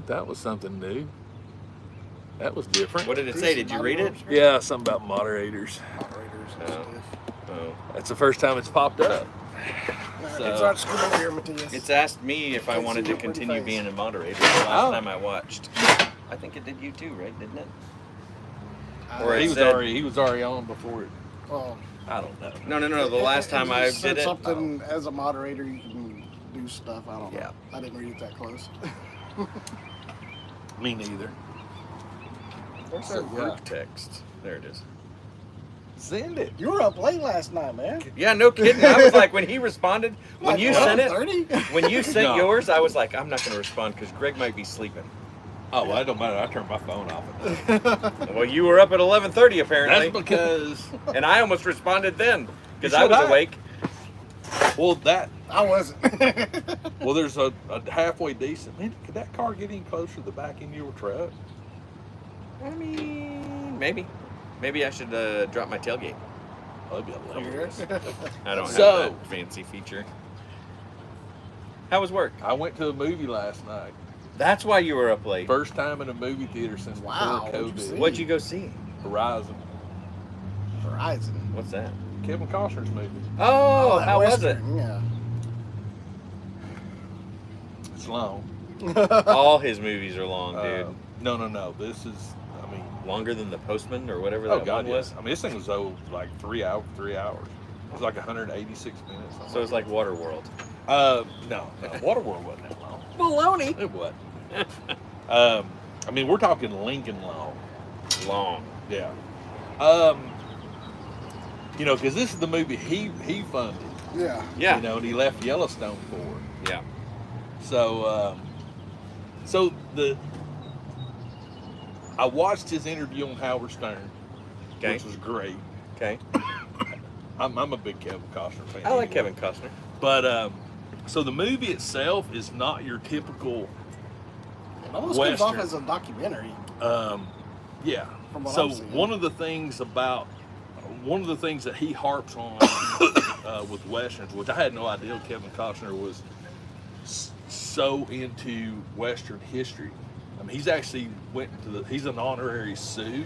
That was something new. That was different. What did it say? Did you read it? Yeah, something about moderators. Moderators and Oh. stuff. Oh. That's the first time it's popped up. It's not scoot over here, Matthias. It's asked me if I Can't wanted see to your pretty continue face. being a moderator the last Oh. time I watched. I think it did you too, right? Didn't it? Or it he was said- already on before it. Well, I don't know. No. The last time I just said did it. something as a moderator, you can do stuff. I don't know. Yeah. I didn't read it that close. Me neither. Where's our group text? There it is. Send it. You were up late last night, man. Yeah, no kidding. I was like, when he responded, when Like you sent it, 11:30? when you sent No. yours, I was like, I'm not going to respond because Greg might be sleeping. Oh, well, that don't matter. I turned my phone off. Well, you were up at 11:30 apparently, That's because, and I almost responded then because So I was did I. awake. well, I wasn't. there's a halfway decent. Man, could that car get any closer to the back end of your truck? I mean, maybe I should drop my tailgate. That'd be hilarious. I don't So- have that fancy feature. How was work? I went to a movie last night. That's why you were up late. First time in a movie theater since Wow, before what'd you see? COVID. What'd you go see? Horizon. Horizon. What's that? Kevin Costner's movie. Oh, that how was it? Western, Yeah. It's long. All his movies are long, dude. No. This is, I mean, Longer than The Postman or whatever that oh God, one was. yes. I mean, this thing was like 3 hours. It was like 186 minutes. something So it's like Waterworld. no, Waterworld wasn't that long. Baloney. It wasn't. I mean, we're talking Lincoln long. Long. Yeah. You know, because this is the movie he funded. Yeah. Yeah. You know, and he left Yellowstone for. Yeah. So, I watched his interview on Howard Stern, Okay. which was great. Okay. I'm a big Kevin Costner fan. I like anyway. Kevin Costner. But so the movie itself is not your typical. It almost comes off Western. as a documentary. Yeah. From what So I'm seeing. one of the things that he harps on with westerns, which I had no idea Kevin Costner was so into Western history. I mean, he's actually he's an honorary Sioux.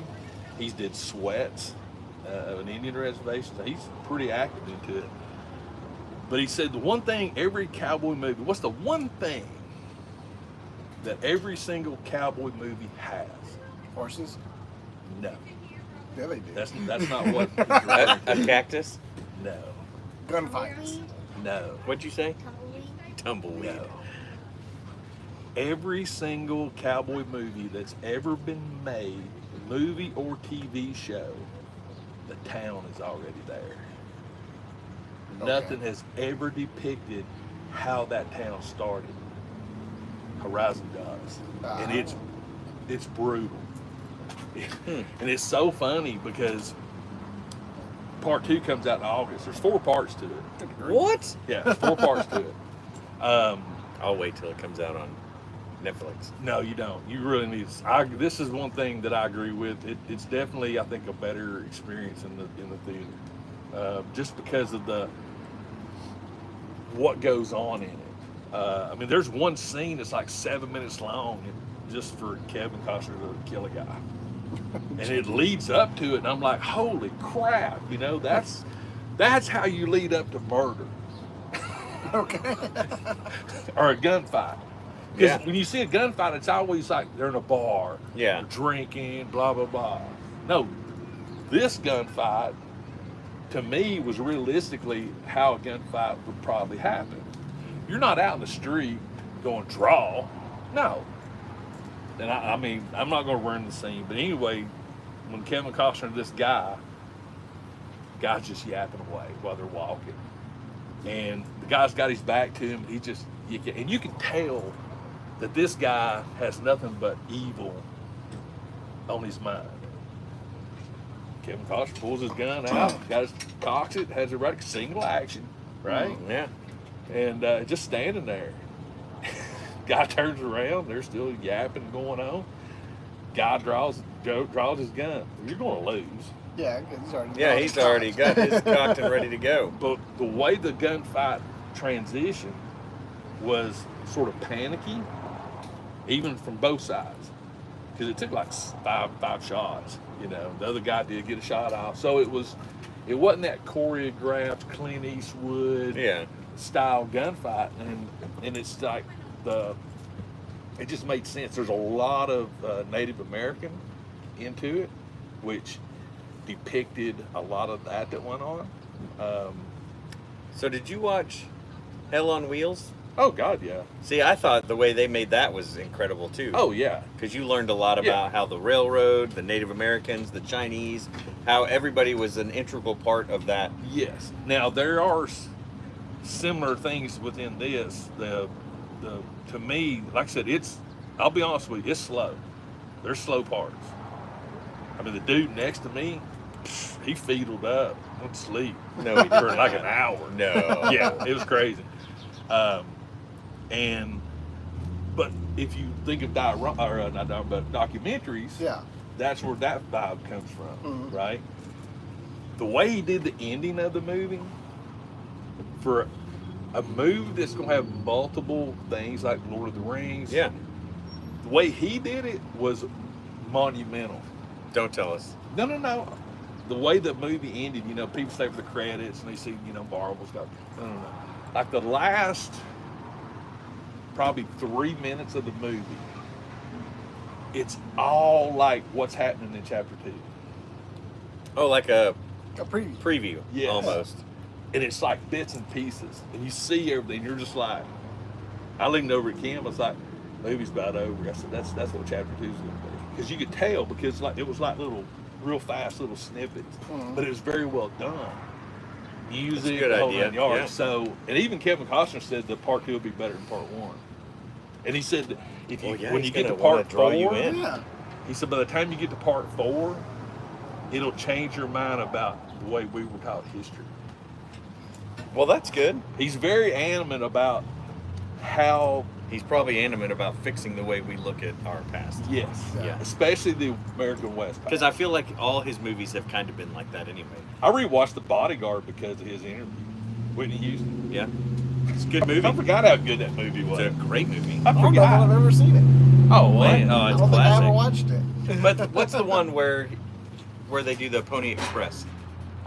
He's did sweats of an Indian reservation. So he's pretty active into it. But he said the one thing every cowboy movie, what's the one thing that every single cowboy movie has? Horses. No. Yeah, they do. That's not what he's referring A to. cactus? No. Gunfights. No. What'd you say? Tumbleweed. Tumbleweed. No. Every single cowboy movie that's ever been made, movie or TV show, the town is already there. Okay. Nothing has ever depicted how that town started. Horizon does. And it's brutal. And it's so funny because part 2 comes out in August. There's 4 parts to it. What? Yeah, there's 4 parts to it. I'll wait till it comes out on Netflix. No, you don't. You really need. This is one thing that I agree with. It's definitely, I think, a better experience in the theater, just because of what goes on in it. I mean, there's one scene that's like 7 minutes long, just for Kevin Costner to kill a guy, and it leads up to it, and I'm like, holy crap! You know, that's how you lead up to murder. Okay. Or a gunfight. Because Yeah. when you see a gunfight, it's always like they're in a bar, Yeah. they're drinking, blah, blah, blah. No, this gunfight, to me, was realistically how a gunfight would probably happen. You're not out in the street going, draw. No. And I mean, I'm not going to ruin the scene, but anyway, when Kevin Costner, this guy's just yapping away while they're walking. And the guy's got his back to him. You can tell that this guy has nothing but evil on his mind. Kevin Costner pulls his gun out, cocks it, has it right, single action, right? Yeah. And just standing there. Guy turns around, there's still yapping going on. Guy draws his gun. You're going to lose. Yeah, he's already. Yeah, he's already got his cocked and ready to go. But the way the gunfight transition was sort of panicky, even from both sides, because it took like five shots. You know, the other guy did get a shot off, so it wasn't that choreographed Clint Eastwood Yeah. style gunfight, and it's like it just made sense. There's a lot of Native American into it, which depicted a lot of that went on. So did you watch Hell on Wheels? Oh God, yeah. See, I thought the way they made that was incredible too. Oh yeah. Because you learned a lot Yeah. about how the railroad, the Native Americans, the Chinese, how everybody was an integral part of that. Yes. Now there are similar things within this. To me, like I said, I'll be honest with you, it's slow. There's slow parts. I mean, the dude next to me, he fiddled up, went to sleep. No, he for did like not. an hour. No. Yeah, it was crazy. But if you think of documentaries, Yeah. that's where that vibe comes from, Mhm. right? The way he did the ending of the movie, for a movie that's gonna have multiple things like Lord of the Rings, Yeah. the way he did it was monumental. Don't tell us. No. The way the movie ended, you know, people stay for the credits and they see, you know, Marvel's got, no. Like the last probably 3 minutes of the movie, it's all like what's happening in chapter 2. Oh, like a A preview. preview, Yes. almost. And it's like bits and pieces. And you see everything. You're just like, I leaned over at Kim. I was like, movie's about over. I said, that's what chapter 2 is going to be. Because you could tell, because like it was like little, real fast little snippets. Mhm. But it was very well done. Music, That's a good the whole idea, nine yards. yeah. So, and even Kevin Costner said that part 2 would be better than part 1. And he said that if you, Well, yeah, when he's you get to gonna wanna part draw 4, you in. Yeah. he said by the time you get to part 4, it'll change your mind about the way we were taught history. Well, that's good. He's very animate about how, He's probably animate about fixing the way we look at our past. yes, Yeah. especially the American West. Because I feel like all his movies have kind of been like that anyway. I rewatched The Bodyguard because of his interview, Whitney Houston. Yeah. It's a good movie. I forgot how good that movie was. It's a great movie. I I don't know if forgot. I've ever seen it. Oh, Man, what? oh, I it's don't think I ever classic. watched it. But what's the one where they do the Pony Express?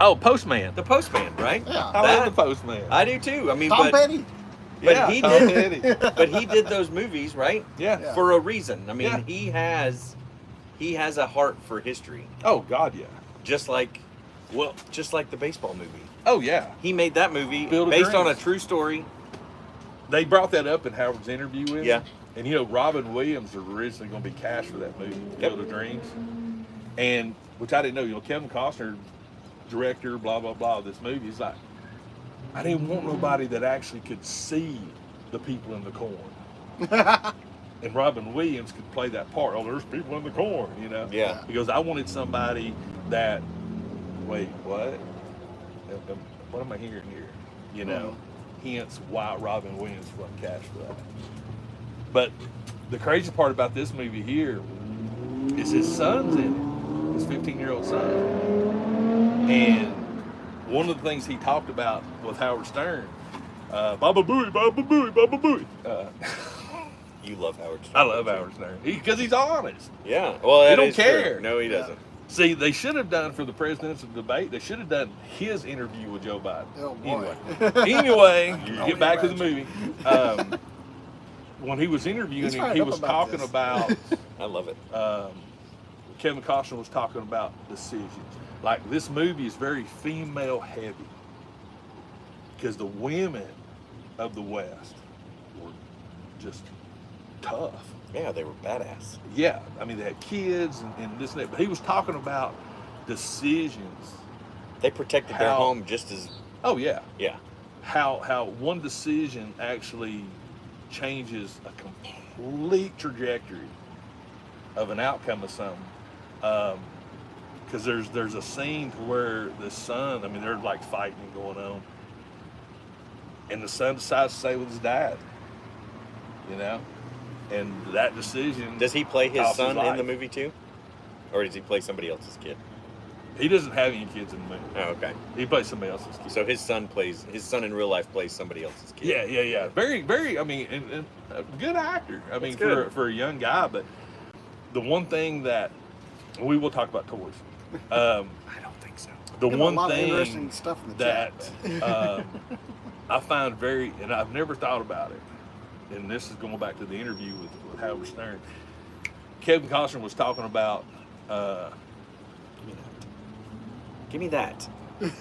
Oh, Postman. The Postman, right? Yeah. I love the Postman. I do too. I mean, Tom but Petty. yeah, he Tom did- Petty. but he did those movies, right? Yeah. Yeah. For a reason. I mean, Yeah. he has a heart for history, Oh God, yeah. just like Well, the baseball movie. oh yeah. He made that movie Field of based on a Dreams. true story. They brought that up in Howard's interview with him. Yeah. And you know, Robin Williams was originally going to be cast for that movie, Yep. Field of Dreams, and which I didn't know. You know, Kevin Costner, director, blah blah blah. Of this movie, he's like, I didn't want nobody that actually could see the people in the corn. And Robin Williams could play that part. Oh, there's people in the corn, you know. Yeah. Because I wanted somebody that. Wait, what? What am I hearing here? You know. Hence why Robin Williams wasn't cast for that. But the crazy part about this movie here is his son's in it, his 15-year-old son. And one of the things he talked about with Howard Stern, Baba Booey, Baba Booey, Baba Booey. You love Howard Stern. I love Howard Stern because he's honest. Yeah. Well, He that don't is true. care. No, he Yeah. doesn't. See, they should have done for the presidential debate, they should have done his interview with Joe Biden. Oh, boy. Anyway, you Oh, get back to the imagine. movie. When he was interviewing He's him, fired he up was about talking this. about I love it. Kevin Costner was talking about decisions. Like this movie is very female heavy because the women of the West were just tough. Yeah, they were badass. Yeah, I mean they had kids and this and that. But he was talking about decisions. They protected their How- home just as. Oh yeah, Yeah. how one decision actually changes a complete trajectory of an outcome of something. Because there's a scene to where the son, I mean, they're like fighting and going on, and the son decides to stay with his dad. You know, and that decision. Does he play his cost son in life. the movie too, or does he play somebody else's kid? He doesn't have any kids in the movie. Oh, okay. He plays somebody else's kid. So his son in real life plays somebody else's kid. Yeah. Very, very. I mean, and a good actor. I mean, That's good. for a young guy. But the one thing that we will talk about toys. I don't think so. The We have a one lot of thing interesting stuff in the that chat. I find very, and I've never thought about it, and this is going back to the interview with Howard Stern. Kevin Costner was talking about, Give me that.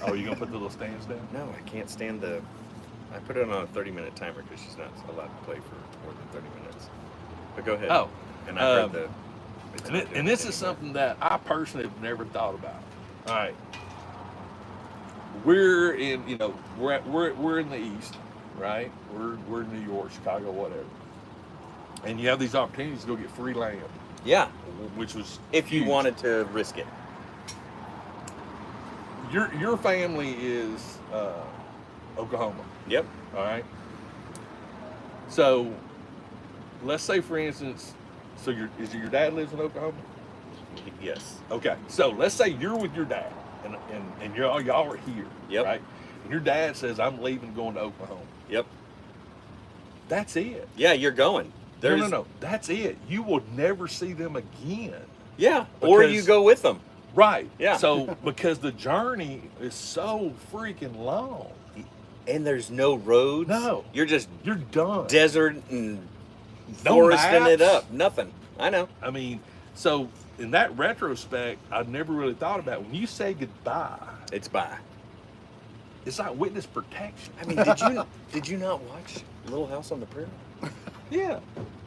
oh, you gonna put the little stands down? No, I can't stand the. I put it on a 30-minute timer because she's not allowed to play for more than 30 minutes. But go ahead. Oh, And I heard the. and this is something that I personally have never thought about. All right, we're in, we're in the East, right? We're in New York, Chicago, whatever, and you have these opportunities to go get free land, Yeah, which was if you huge. wanted to risk it. Your family is Oklahoma, Yep. all right? So let's say, for instance, so your dad lives in Oklahoma? Yes. Okay, so let's say you're with your dad, and y'all are here, Yep. right? And your dad says, "I'm leaving, going to Oklahoma." Yep. That's it. Yeah, you're going. No. That's it. You will never see them again. Yeah. Or you Because- go with them. Right. Yeah. So because the journey is so freaking long, And there's no roads. No. You're just you're done. desert and No foresting it maps. up. Nothing. I know. I mean, so in that retrospect, I've never really thought about when you say goodbye. It's by. It's like witness protection. I mean, did you not watch Little House on the Prairie? Yeah.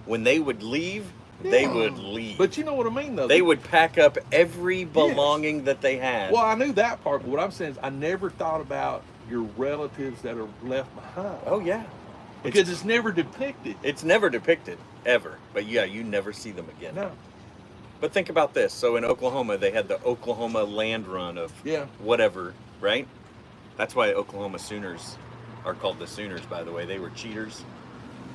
When they would leave, they Yeah. would leave. But you know what I mean, though. They would pack up every belonging that they had. Well, I knew that part, but what I'm saying is, I never thought about your relatives that are left behind. Oh yeah. Because it's never depicted. It's never depicted ever. But yeah, you never see them again. No. But think about this. So in Oklahoma, they had the Oklahoma land run of Yeah. whatever, right? That's why Oklahoma Sooners are called the Sooners, by the way. They were cheaters.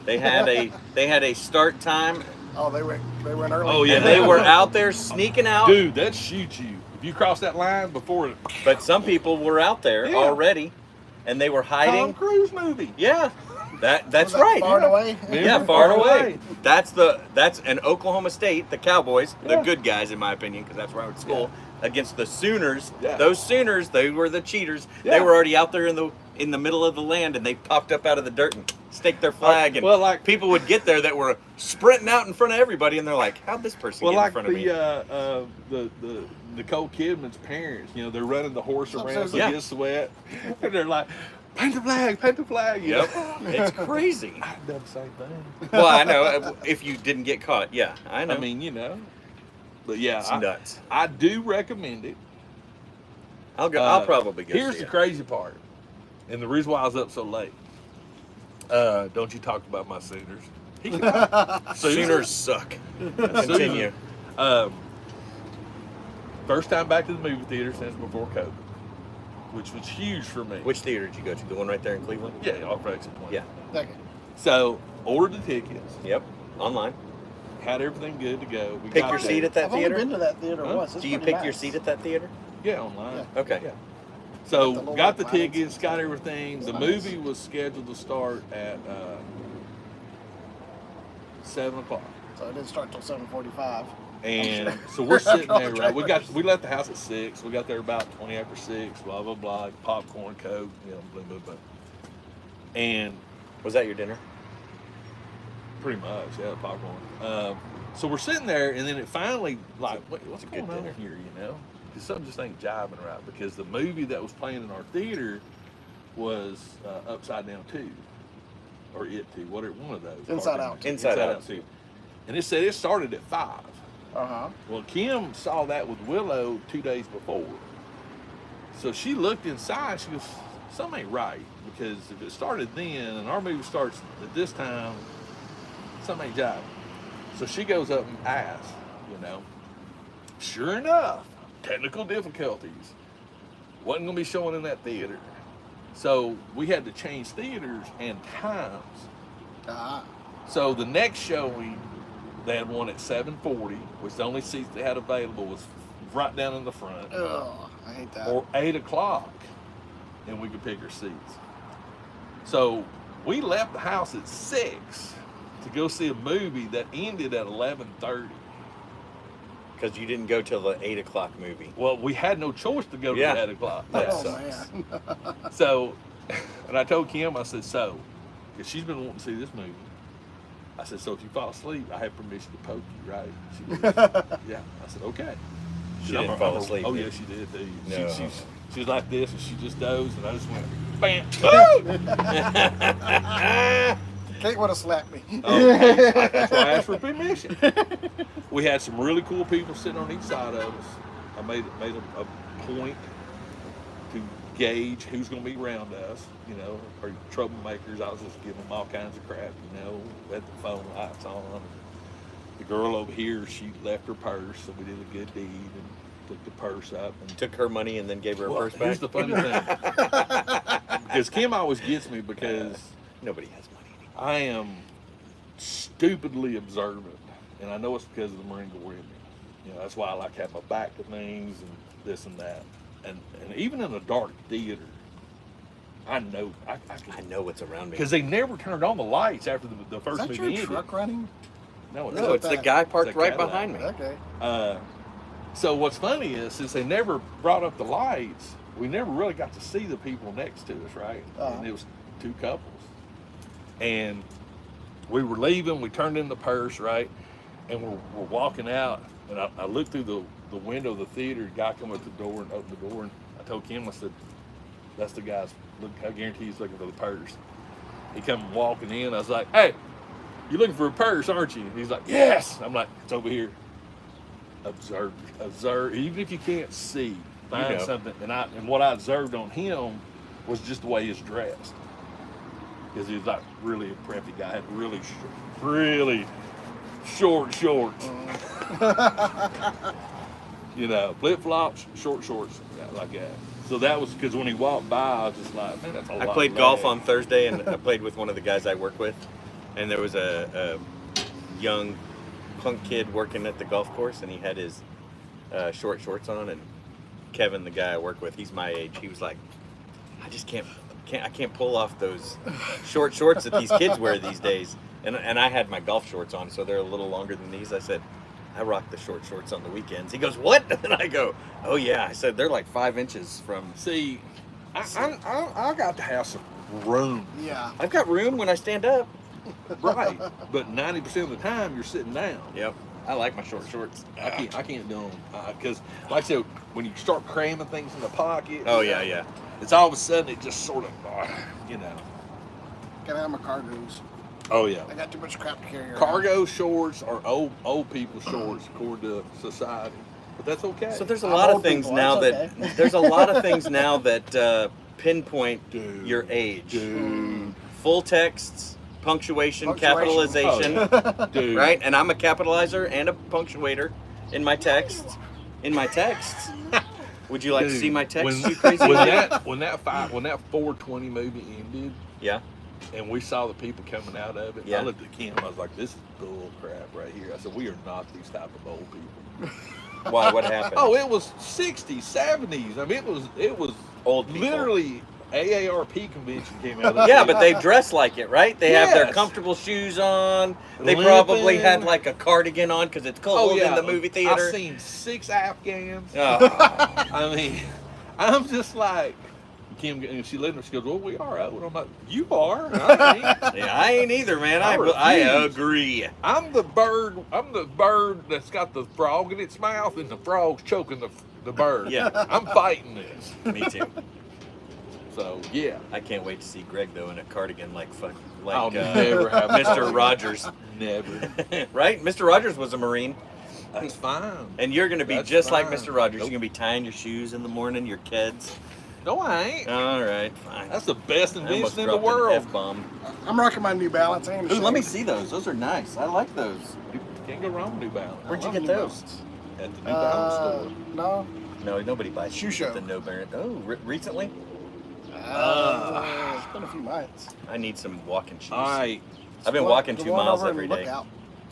They had a start time, Oh, they went early. Oh, yeah. and they were out there sneaking out. Dude, that shoots you. If you cross that line before it. But some people were out there Yeah. already, and they were Tom hiding. Cruise movie. Yeah, that's Was that right. Far away. Yeah, far away. That's an Oklahoma State, the Cowboys, the Yeah. good guys in my opinion, because that's where I went to school, against the Sooners. Yeah. Those Sooners, they were the cheaters. Yeah. They were already out there in the middle of the land, and they popped up out of the dirt and staked their flag. And Well, like- people would get there that were sprinting out in front of everybody, and they're like, "How'd this person Well, get in like front of me?" the Nicole Kidman's parents, they're running the horse around so Yeah. it gets sweat, and they're like, "Paint the flag, paint the flag." Yep, it's crazy. I've done the same thing. Well, I know if you didn't get caught. Yeah, I know. I mean, but yeah, it's nuts. I do recommend it. I'll go. I'll probably go. Here's see the it. crazy part, and the reason why I was up so late. Don't you talk about my Sooners? Sooners suck. Continue. First time back to the movie theater since before COVID, which was huge for me. Which theater did you go to? The one right there in Cleveland? Yeah, off Exit Point. Yeah. Okay. So ordered the tickets, Yep. Online. had everything good to go. We Pick got your there. seat at that I've only theater? been to that theater Huh? once. It's Do you pretty pick your nice. seat at that theater? Yeah, online. Yeah. Okay. Yeah. So Got the little got the lines and tickets, got stuff. everything. The Nice. movie was scheduled to start at 7:00. So it didn't start till 7:45. And sure. so we're sitting All there, the right? trailers. We left the house at 6. We got there about 20 after 6. Blah blah blah. Popcorn, Coke, blah blah blah. And Was that your dinner? pretty much, yeah, popcorn. So we're sitting there, and then it finally like, what's a good going on dinner. here? Because something just ain't jiving right. Because the movie that was playing in our theater was Upside Down 2, or It 2, whatever, one of those. Inside Out 2. Inside Out 2. And it said it started at 5. Uh-huh. Well, Kim saw that with Willow 2 days before. So she looked inside. She goes, something ain't right. Because if it started then and our movie starts at this time, something ain't jiving. So she goes up and asks, Sure enough, technical difficulties. Wasn't going to be showing in that theater. So we had to change theaters and times. Ah. So the next showing They had one at 7:40, which the only seats they had available was right down in the front, Ugh, I hate that. or 8 o'clock, and we could pick our seats. So we left the house at 6 to go see a movie that ended at 11:30. Because you didn't go till the 8 o'clock movie. Well, we had no choice to go to Yeah. the 8 o'clock. That Oh, sucks. man. So, and I told Kim, I said, so, because she's been wanting to see this movie. I said, so if you fall asleep, I have permission to poke you, right? She goes, yeah. I said, okay. She I'm didn't a- fall I'm a- asleep, Oh, did yeah, she? she did. Too. No. She was like this, and she just dozed, and I just went, bam. Kate would have slapped me. Okay, that's why I asked for permission. We had some really cool people sitting on each side of us. I made a point to gauge who's going to be around us. You know, are you troublemakers? I was just giving them all kinds of crap. You know, we had the phone lights on. The girl over here, she left her purse, so we did a good deed and took the purse up and Took her money and then gave her a Well, purse here's back. the funny thing, because Kim always gets me because Nobody has money anymore. I am stupidly observant, and I know it's because of the Marine Corps in me. You know, that's why I like to have my back to things and this and that. And even in a dark theater, I know I I know what's around me. because they never turned on the lights after the Is first that movie your ended. truck running? No, it's No, not. it's the guy parked It's a right Cadillac. behind me. Okay. So what's funny is, since they never brought up the lights, we never really got to see the people next to us, right? Uh-huh. And it was two couples. And we were leaving, we turned in the purse, right? And we're walking out, and I looked through the window of the theater, the guy come up the door and opened the door, and I told Kim, I said, that's the guy's, look, I guarantee he's looking for the purse. He come walking in, I was like, hey, you're looking for a purse, aren't you? And he's like, yes. I'm like, it's over here. Observe, even if you can't see, find know. something. And what I observed on him was just the way he's dressed, because he was like really a preppy guy, had really short shorts, you know, flip flops, short shorts, like that. So that was because when he walked by, I was just like, man, that's a lot. I played of golf leg. on Thursday, and I played with one of the guys I work with, and there was a young punk kid working at the golf course, and he had his short shorts on, and Kevin, the guy I work with, he's my age. He was like, I just can't pull off those short shorts that these kids wear these days. And I had my golf shorts on, so they're a little longer than these. I said, I rock the short shorts on the weekends. He goes, what? And I go, oh yeah. I said, they're like 5 inches from. See, I got to have some room. Yeah. I've got room when I stand up. Right, but 90% of the time you're sitting down. Yep. I like my short shorts. I can't do them because, like I said, when you start cramming things in the pocket. Oh yeah. It's all of a sudden it just sort of, you know. Gotta have my cargoes. Oh yeah. I got too much crap to carry around. Cargo shorts are old people shorts according to society, but that's okay. So there's a I'm lot of old things people, now that's that there's a lot of things now that pinpoint Dude. your age. Dude, Full texts, punctuation, Punctuation. capitalization, dude. right? And I'm a capitalizer and a punctuator in my texts. Would you like to Dude, see my text? When, you crazy when idiot? that 420 movie ended, Yeah. and we saw the people coming out of it, Yeah. I looked at Kim. I was like, "This is bull crap right here." I said, "We are not these type of old people." Why? What happened? Oh, it was 60s, 70s. I mean, it was Old people. literally AARP convention came out. Of Yeah, this. but they dress like it, right? They have their Yes. comfortable shoes on. They Limping. probably had like a cardigan on because it's cold Oh yeah, in the movie theater. I've seen 6 Afghans. Oh. I mean, I'm just like, Kim, and she let her. She goes, "Well, we are old." I'm like, "You are." I ain't. Yeah, I ain't either, man. I I refuse. agree. I'm the bird. I'm the bird that's got the frog in its mouth, and the frog's choking the bird. Yeah. I'm fighting this. Me too. So yeah, I can't wait to see Greg though in a cardigan like I'll never have Mr. Rogers. never. Right? Mr. Rogers was a Marine. That's fine. And you're going to be That's just like fine. Mr. Rogers. Nope. You're going to be tying your shoes in the morning, your kids. No, I ain't. All right, fine. That's the best I almost invention in the dropped an world. F-bomb. I'm rocking my New Balance. I ain't Ooh, let me ashamed. see those. Those are nice. I like those. You can't go wrong with New Balance. I Where'd you love get New those? Balance. At the New Balance store. No. No, nobody buys Shoe shoes at show. the No Baron. Oh, recently? It's been a few months. I need some walking shoes. All right. I've been Go- walking go 2 on miles over every and look day. out.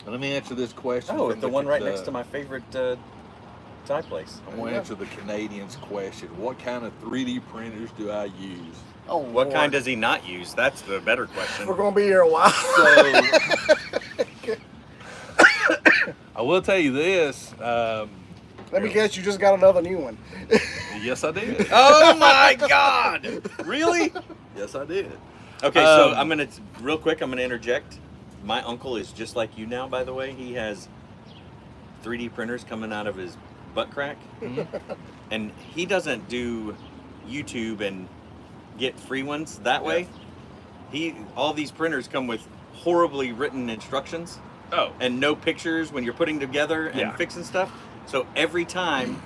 Let me answer this question. Oh, from the one right next to my favorite Thai place. I'm going to answer the Canadian's question. What kind of 3D printers do I use? Oh, What Lord. kind does he not use? That's the better question. We're gonna be here a while. So, I will tell you this. Let me guess, you just got another new one. Yes, I did. Oh my God! Really? Yes, I did. Okay, so real quick, I'm gonna interject. My uncle is just like you now, by the way. He has 3D printers coming out of his butt crack. And he doesn't do YouTube and get free ones that way. All these printers come with horribly written instructions Oh, and no pictures when you're putting together and Yeah. fixing stuff. So every time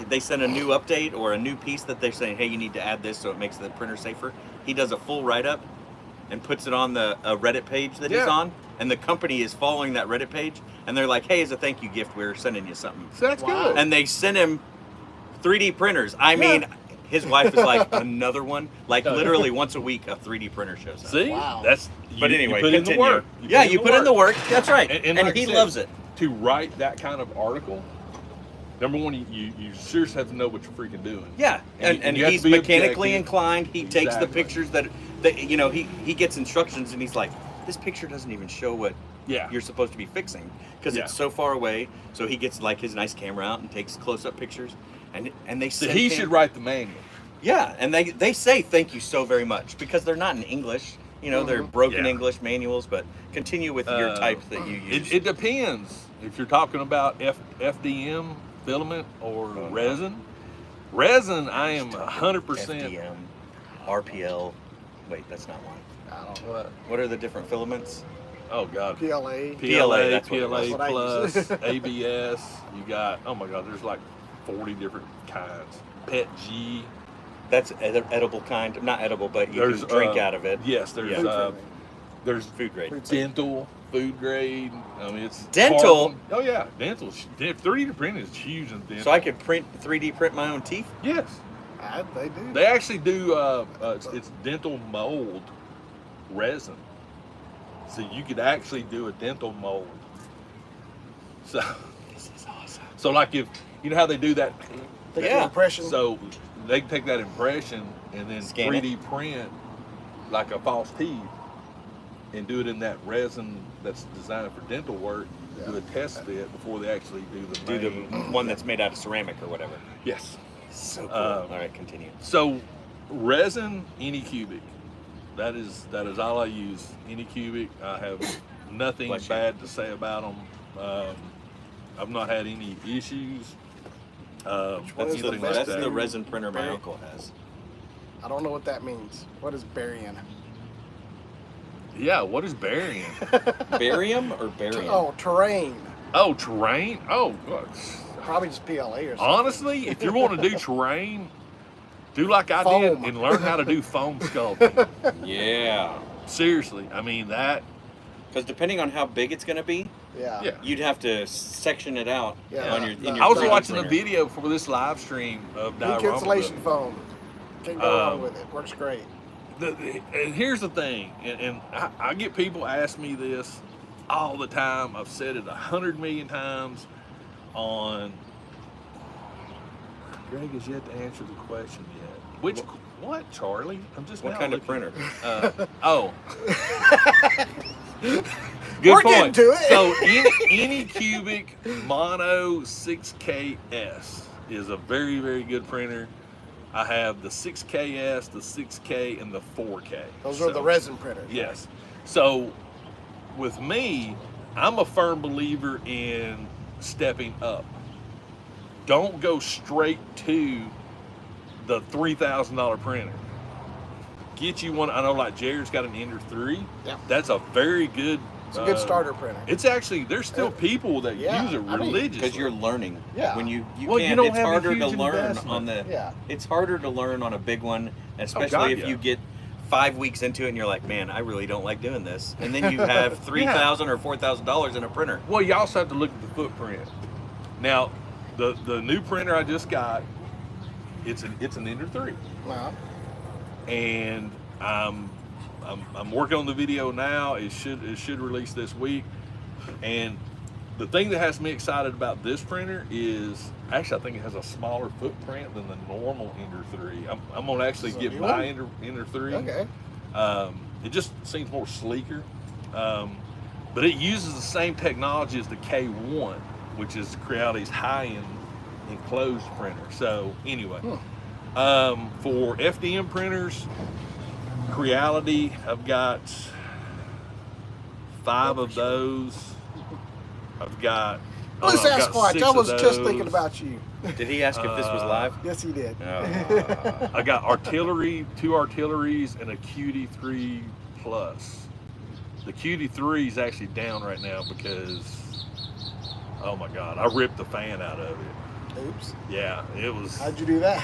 they send a new update or a new piece that they're saying, hey, you need to add this so it makes the printer safer, he does a full write-up and puts it on a Reddit page that he's Yeah. on, and the company is following that Reddit page, and they're like, hey, as a thank you gift, we're sending you something. so that's Wow. good. And they send him 3D printers. I mean, his wife is like, another one? Like, literally once a week, a 3D printer shows up. See, Wow. that's. But you anyway, put in the continue. work. You put in the work. That's right. And like I he said, loves it. To write that kind of article, number one, you seriously have to know what you're freaking doing. Yeah, And and you have he's to be mechanically objective. inclined. He takes the Exactly. pictures that he gets instructions, and he's like, this picture doesn't even show what Yeah. you're supposed to be fixing because Yeah. it's so far away. So he gets like his nice camera out and takes close-up pictures, and they So send he him- should write the manual. Yeah, and they say thank you so very much because they're not in English. They're broken Yeah. English manuals, but continue with your types that you use. It depends if you're talking about FDM filament or resin. Resin, I am 100%. FDM, RPL. Wait, that's not one. I don't know. What are the different filaments? Oh God. PLA. PLA, PLA, that's what it was. That's what I plus, use. ABS. You got, oh my God, there's like 40 different kinds. PET G. That's edible kind, not edible, but you There's can drink out of it. Yes, there's Yeah. there's Food grade. Food dental, food grade. I mean, it's Dental? carbon. Oh yeah, dental. 3D printing is huge in dental. So I could 3D print my own teeth. Yes, They do. they actually do. It's dental mold resin. So you could actually do a dental mold. So, This is awesome. so like if you know how they do that. Take Yeah. an impression. So they can take that impression and then Scan it. 3D print like a false teeth and do it in that resin that's designed for dental work. Do a test fit before they actually do the Do main. the one that's made out of ceramic or whatever. Yes. So cool. Um, All right, continue. So resin, Anycubic. That is all I use. Anycubic. I have nothing Bless you. bad to say about them. I've not had any issues. one That's, is the, the best that's the thing? resin printer my uncle has. I don't know what that means. What is barium? Yeah, what is barium? Barium or barium? Oh, terrain. Oh, terrain? Oh, God. Probably just PLA or something. Honestly, if you want to do terrain, do like I Foam. did and learn how to do foam sculpting. Yeah. Seriously, I mean that. Because depending on how big it's going to be, Yeah. Yeah. you'd have to section it out Yeah. on your. In I your I was 3D watching a printer. video for this live stream of Pink diorama. insulation foam. Can't go wrong Um, with it. Works great. And here's the thing, and I get people ask me this all the time. I've said it 100 million times on. Greg has yet to answer the question yet. Which what, Charlie? I'm just What now kind of looking- printer? Oh. Good We're point. getting to it. So Anycubic Mono 6KS is a very, very good printer. I have the 6KS, the 6K, and the 4K. Those are the resin printers. Yes. So with me, I'm a firm believer in stepping up. Don't go straight to the $3,000 printer. Get you one. I know, like Jared's got an Ender 3. Yeah. That's a very good. It's a good starter printer. It's actually there's still people that Yeah, use it I mean, religiously. Because you're learning. Yeah. When you Well, you can't. don't It's have a harder to huge learn investment. on the. Yeah. It's harder to learn on a big one, especially God, if yeah. you get 5 weeks into it and you're like, man, I really don't like doing this, and then you have $3,000 or $4,000 in a printer. Well, you also have to look at the footprint. Now, the new printer I just got, it's an Ender 3, Well, and I'm working on the video now. It should release this week. And the thing that has me excited about this printer is, actually, I think it has a smaller footprint than the normal Ender 3. I'm gonna actually So get you my want- Ender 3. Okay. It just seems more sleeker. But it uses the same technology as the K1, which is Creality's high-end enclosed printer. So anyway, for FDM printers, Creality, I've got 5 of those. I've got Blue I've got Sasquatch, 6 I of was just those. thinking about you. Did he ask if this was live? Yes, he did. Oh. I got artillery, 2 artilleries, and a QD3 Plus. The QD3 is actually down right now because, oh my God, I ripped the fan out of it. Oops. Yeah, it was. How'd you do that?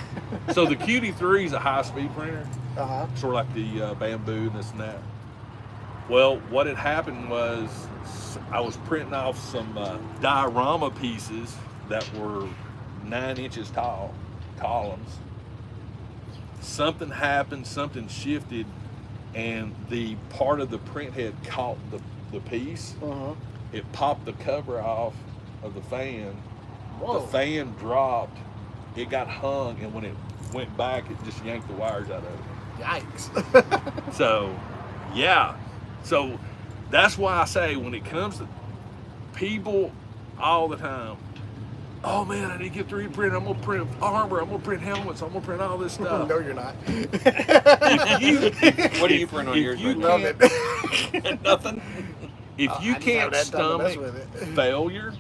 So the QD3 is a high-speed printer, Uh-huh. sort of like the Bamboo and this and that. Well, what had happened was I was printing off some diorama pieces that were 9 inches tall, columns. Something happened, something shifted, and the part of the print head caught the piece. Uh-huh. It popped the cover off of the fan. Whoa. The fan dropped, it got hung, and when it went back, it just yanked the wires out of it. Yikes. So, yeah. So that's why I say when it comes to people all the time, oh man, I need to get 3D print. I'm gonna print armor. I'm gonna print helmets. I'm gonna print all this stuff. No, you're not. What do you print on if yours? you Rick? Love can't- it. Nothing. If you I just can't haven't had time to mess stomach with it. failure,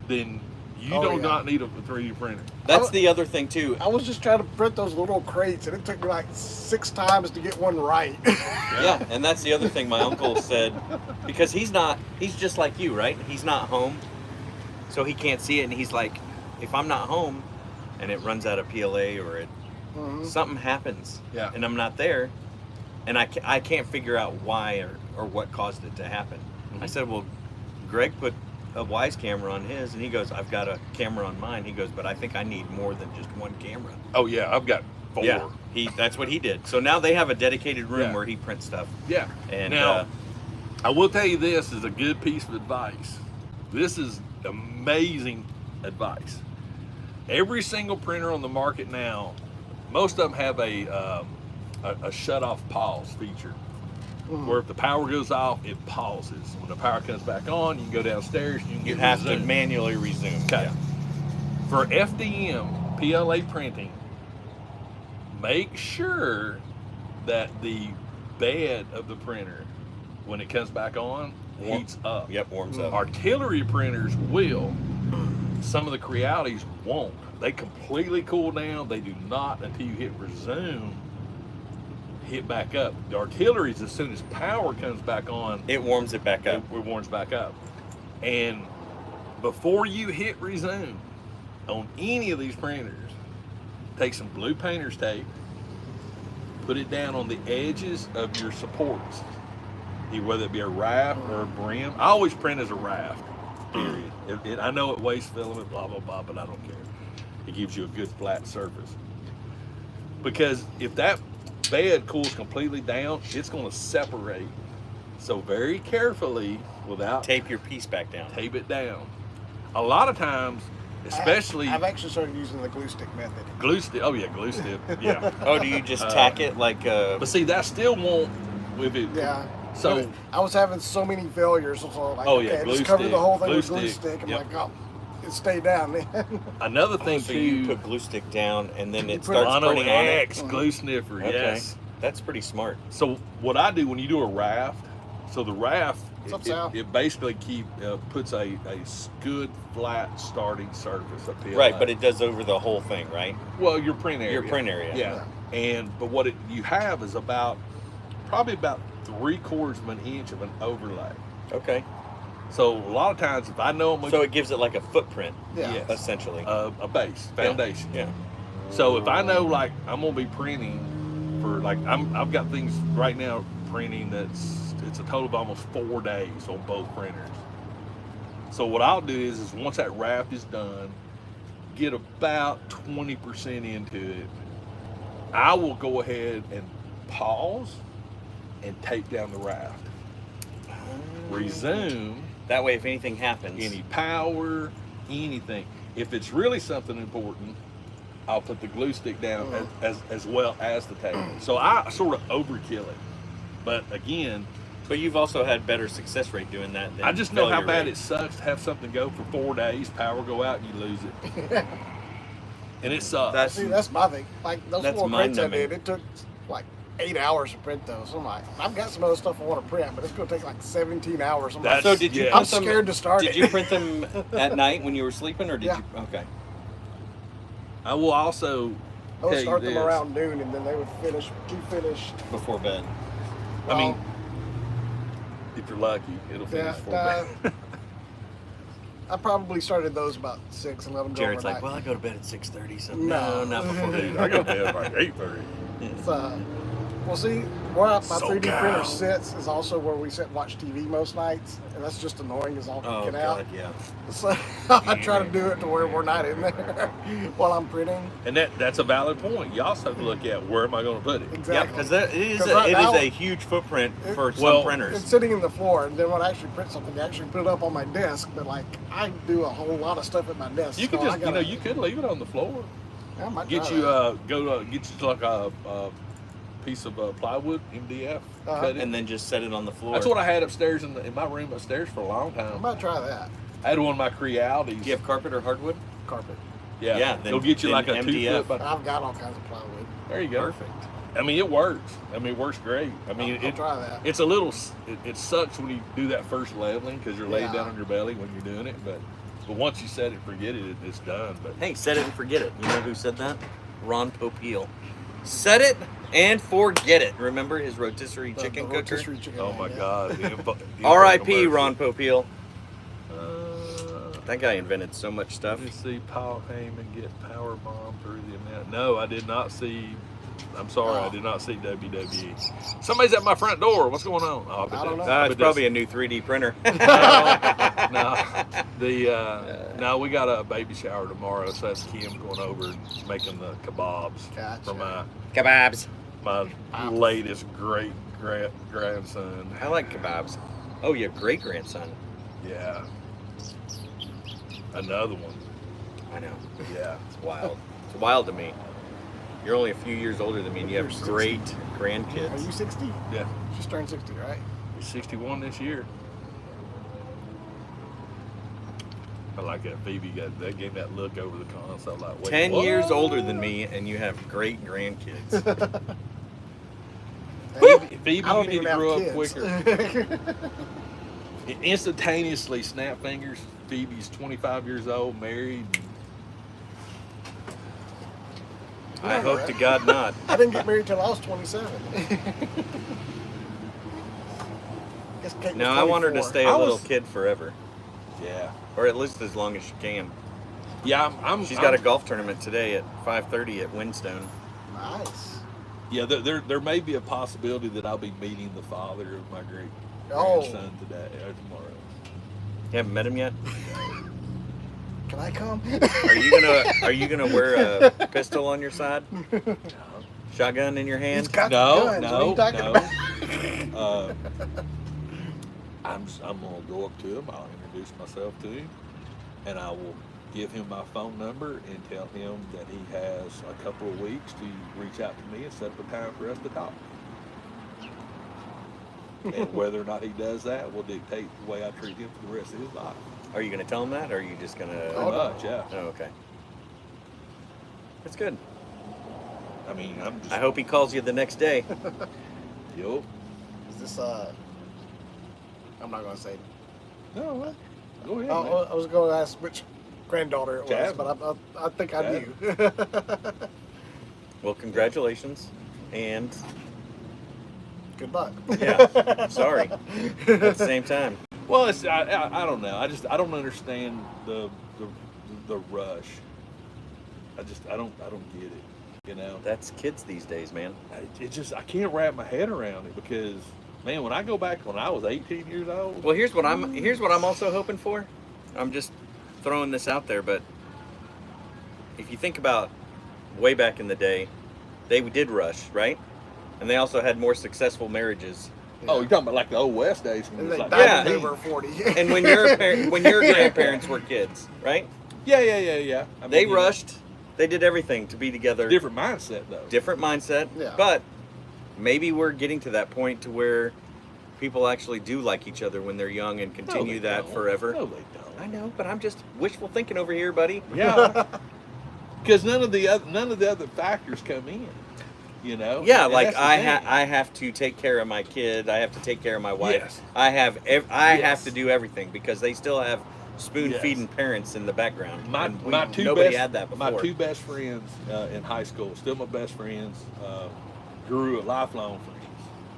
then you Oh, do yeah. not need a 3D printer. That's the other thing too. I was just trying to print those little crates, and it took me like 6 times to get one right. Yeah, and that's the other thing my uncle said, because he's just like you, right? He's not home, so he can't see it, and he's like, if I'm not home and it runs out of PLA or Mhm. something happens Yeah. and I'm not there and I can't figure out why or what caused it to happen. I said, well, Greg put a Wise camera on his, and he goes, I've got a camera on mine. He goes, but I think I need more than just one camera. Oh yeah, I've got 4. Yeah, that's what he did. So now they have a dedicated room Yeah. where he prints stuff. Yeah. And Now, I will tell you this is a good piece of advice. This is amazing advice. Every single printer on the market now, most of them have a shut-off pause feature, where if the power goes off, it pauses. When the power comes back on, you can go downstairs. You can you get have to resumed. manually resume. Okay. Yeah. For FDM PLA printing, make sure that the bed of the printer, when it comes back on, heats up. Yep, warms up. Artillery printers will. Some of the Crealities won't. They completely cool down. They do not until you hit resume, hit back up. The artilleries, as soon as power comes back on, It warms it back up. it warms back up. And before you hit resume on any of these printers, take some blue painter's tape, put it down on the edges of your supports, whether it be a raft or a brim. I always print as a raft, period. I know it wastes filament, blah, blah, blah, but I don't care. It gives you a good flat surface. Because if that bed cools completely down, it's going to separate. So very carefully, without Tape your piece back down. tape it down. A lot of times, especially I've actually started using the glue stick method. glue stick. Oh yeah, glue stick. Yeah. Oh, do you just tack it like But see, that still won't with it. Yeah. So I was having so many failures, so I was like, Oh, yeah, okay, glue just cover stick, the whole thing glue with glue stick, stick. I'm yep. like, oh, it stayed down, man. another thing so too. you put glue stick down and then it put starts Mono printing on it? X glue sniffer. Okay. Yes. That's pretty smart. So what I do when you do a raft, so the raft What's up, Sal? it basically puts a good flat starting surface up here. Right, but it does over the whole thing, right? Well, your print area. Your print area. Yeah. But what you have is probably about 3/4 of an inch of an overlay. Okay. So a lot of times, if I know I'm So it gives it like a footprint, Yeah. Yes. essentially. a base foundation. Yeah. So if I know like I'm gonna be printing for like I've got things right now printing it's a total of almost 4 days on both printers. So what I'll do is once that raft is done, get about 20% into it, I will go ahead and pause and tape down the raft. Resume. That way, if anything happens, any power, anything. If it's really something important, I'll put the glue stick down as well as the table. So I sort of overkill it. But again, but you've also had better success rate doing that. Than I just know how failure bad rate. it sucks to have something go for 4 days, power go out, and you lose it. And it sucks. See, that's my thing. Like those That's little crates I mind-numbing. did, it took like 8 hours to print those. So I'm like, I've got some other stuff I want to print, but it's going to take like 17 hours. I'm like, That's- So did you? yeah. print I'm them- scared to start Did it. you print them at night when you were sleeping, or did Yeah. you? Okay. I will also I would tell you start them this. around noon, and then they would be finished. Before bed. I mean, Well, if you're lucky, it'll finish for me. I probably started those about 6 and let them go Jared's overnight. like, well, I go to bed at 6:30, so No. no, not before bed. I go to bed by 8:30. It's, well, see, where my So 3D cow. printer sits is also where we sit and watch TV most nights, and that's just annoying as all Oh get out. God, yeah. So I try to do it to where we're not in there while I'm printing. And that's a valid point. You also have to look at where am I going to put it. Yeah, Exactly. because it is 'Cause right now- a huge footprint for some Well, printers. It's sitting in the floor, and then when I actually print something, I actually put it up on my desk. But like, I do a whole lot of stuff at my desk. You could so I just, gotta- you could leave it on the floor. I might Get try you that. get you like a piece of plywood, MDF, cut it. and then just set it on the floor. That's what I had upstairs in my room upstairs for a long I time. might try that. I had one of my Crealities. Do you have carpet or hardwood? Carpet. Yeah, Yeah, then- they'll get you then like a MDF. 2 foot. I've got all kinds of plywood. There you go. Perfect. I mean, it works. I mean, it works great. I mean, I'll try that. It's a little. It sucks when you do that first leveling because you're laying Yeah. down on your belly when you're doing it. But once you set it, forget it. It's done. But Hey, set it and forget it. You know who said that? Ron Popeil. Set it and forget it. Remember his rotisserie The chicken cooker? rotisserie chicken oh one, my yeah. God. the R.I.P. infomercial. Ron Popeil. Uh, That guy invented so much stuff. Did you see Paul Heyman get power bomb through the amount? No, I did not see. I'm sorry, I did not see WWE. Somebody's at my front door. What's going on? Oh, I don't know. It's probably a new 3D printer. No, no, we got a baby shower tomorrow, so that's Kim going over and making the kebabs Gotcha. for my Kebabs. latest great grandson. I like kebabs. Oh, your great grandson. Yeah, another one. I know. Yeah, It's wild. It's wild to me. You're only a few years older than me, and you have You're 60. great Are grandkids. you 60? yeah. Just turned 60, right? He's 61 this year. I like that Phoebe they gave that look over the console like wait, 10 what? years older than me, and you have great grandkids. Phoebe, I don't you need even to have grow up kids. quicker. Instantaneously snap fingers. Phoebe's 25 years old, married. I hope to God not. I didn't get married till I was 27. Guess Kate was No, I want her to 24. stay I a little was- kid forever, Yeah, or at least as long as she can. yeah. She's got a golf tournament today at 5:30 at Windstone. Nice. Yeah, there may be a possibility that I'll be meeting the father of my great Oh. grandson today or tomorrow. You haven't met him yet? Can I come? Are you gonna wear a pistol on your side? Shotgun in your He's hand? got No, guns. no, What are you talking no. about? I'm gonna go up to him. I'll introduce myself to him, and I will give him my phone number and tell him that he has a couple of weeks to reach out to me and set up a time for us to talk. And whether or not he does that will dictate the way I treat him for the rest of his life. Are you gonna tell him that, or are you just gonna? Pretty no. much, yeah. Oh, okay. That's good. I mean, I'm just. I hope he calls you the next day. Yup. Is this I'm not gonna say. No, what? Go ahead. Oh, man. I was going to ask which granddaughter it was, Jasmine. but I think I knew. Well, congratulations, and Good luck. yeah, sorry. At the same time, Well, it's, I don't know. I don't understand the rush. I don't get it. You know, that's kids these days, man. I can't wrap my head around it because man, when I go back when I was 18 years old. Well, here's what I'm also hoping for. I'm just throwing this out there, but if you think about way back in the day, they did rush, right? And they also had more successful marriages Oh, you're talking about like the old West days when And it they was like, died Yeah. when they were 40. And when when your grandparents were kids, right? yeah. I mean, They you know, rushed. They did everything to be together. different mindset though. Different mindset. Yeah. But maybe we're getting to that point to where people actually do like each other when they're young and continue No, they that don't. forever. No, they don't. I know, but I'm just wishful thinking over here, buddy. Yeah, because none of the other factors come in. You know. Yeah, And like that's the I thing. have to take care of my kid. I have to take care of my wife. Yes. I have Yes. to do everything because they still have spoon Yes. feeding parents in the background. My And nobody had that before. My two best friends in high school, still my best friends, grew lifelong friends.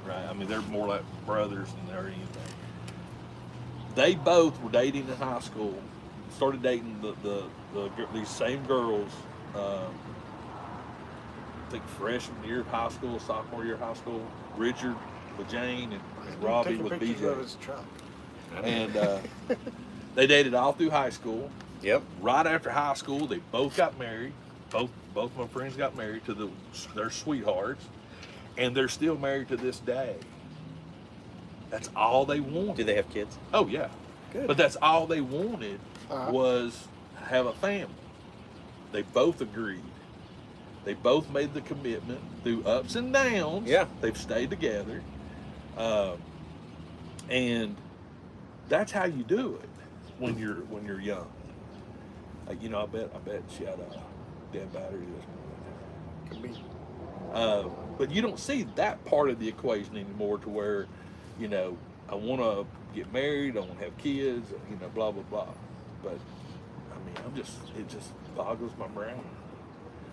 Right? I mean, they're more like brothers than they're anything. They both were dating in high school. Started dating these same girls. I think freshman year of high school, sophomore year of high school. Richard with Jane and Robbie Taking with pictures of BJ. his truck. And they dated all through high school. Yep. Right after high school, they both got married. Both my friends got married to their sweethearts, and they're still married to this day. That's all they wanted. Do they have kids? Oh yeah, Good. but that's all they wanted Uh-huh. was have a family. They both agreed. They both made the commitment through ups and downs. Yeah. They've stayed together, and that's how you do it when you're young. You know, I bet she had a dead battery this Could be. morning. But you don't see that part of the equation anymore, to where, you know, I want to get married, I want to have kids, you know, blah blah blah. But I mean, it just boggles my brain.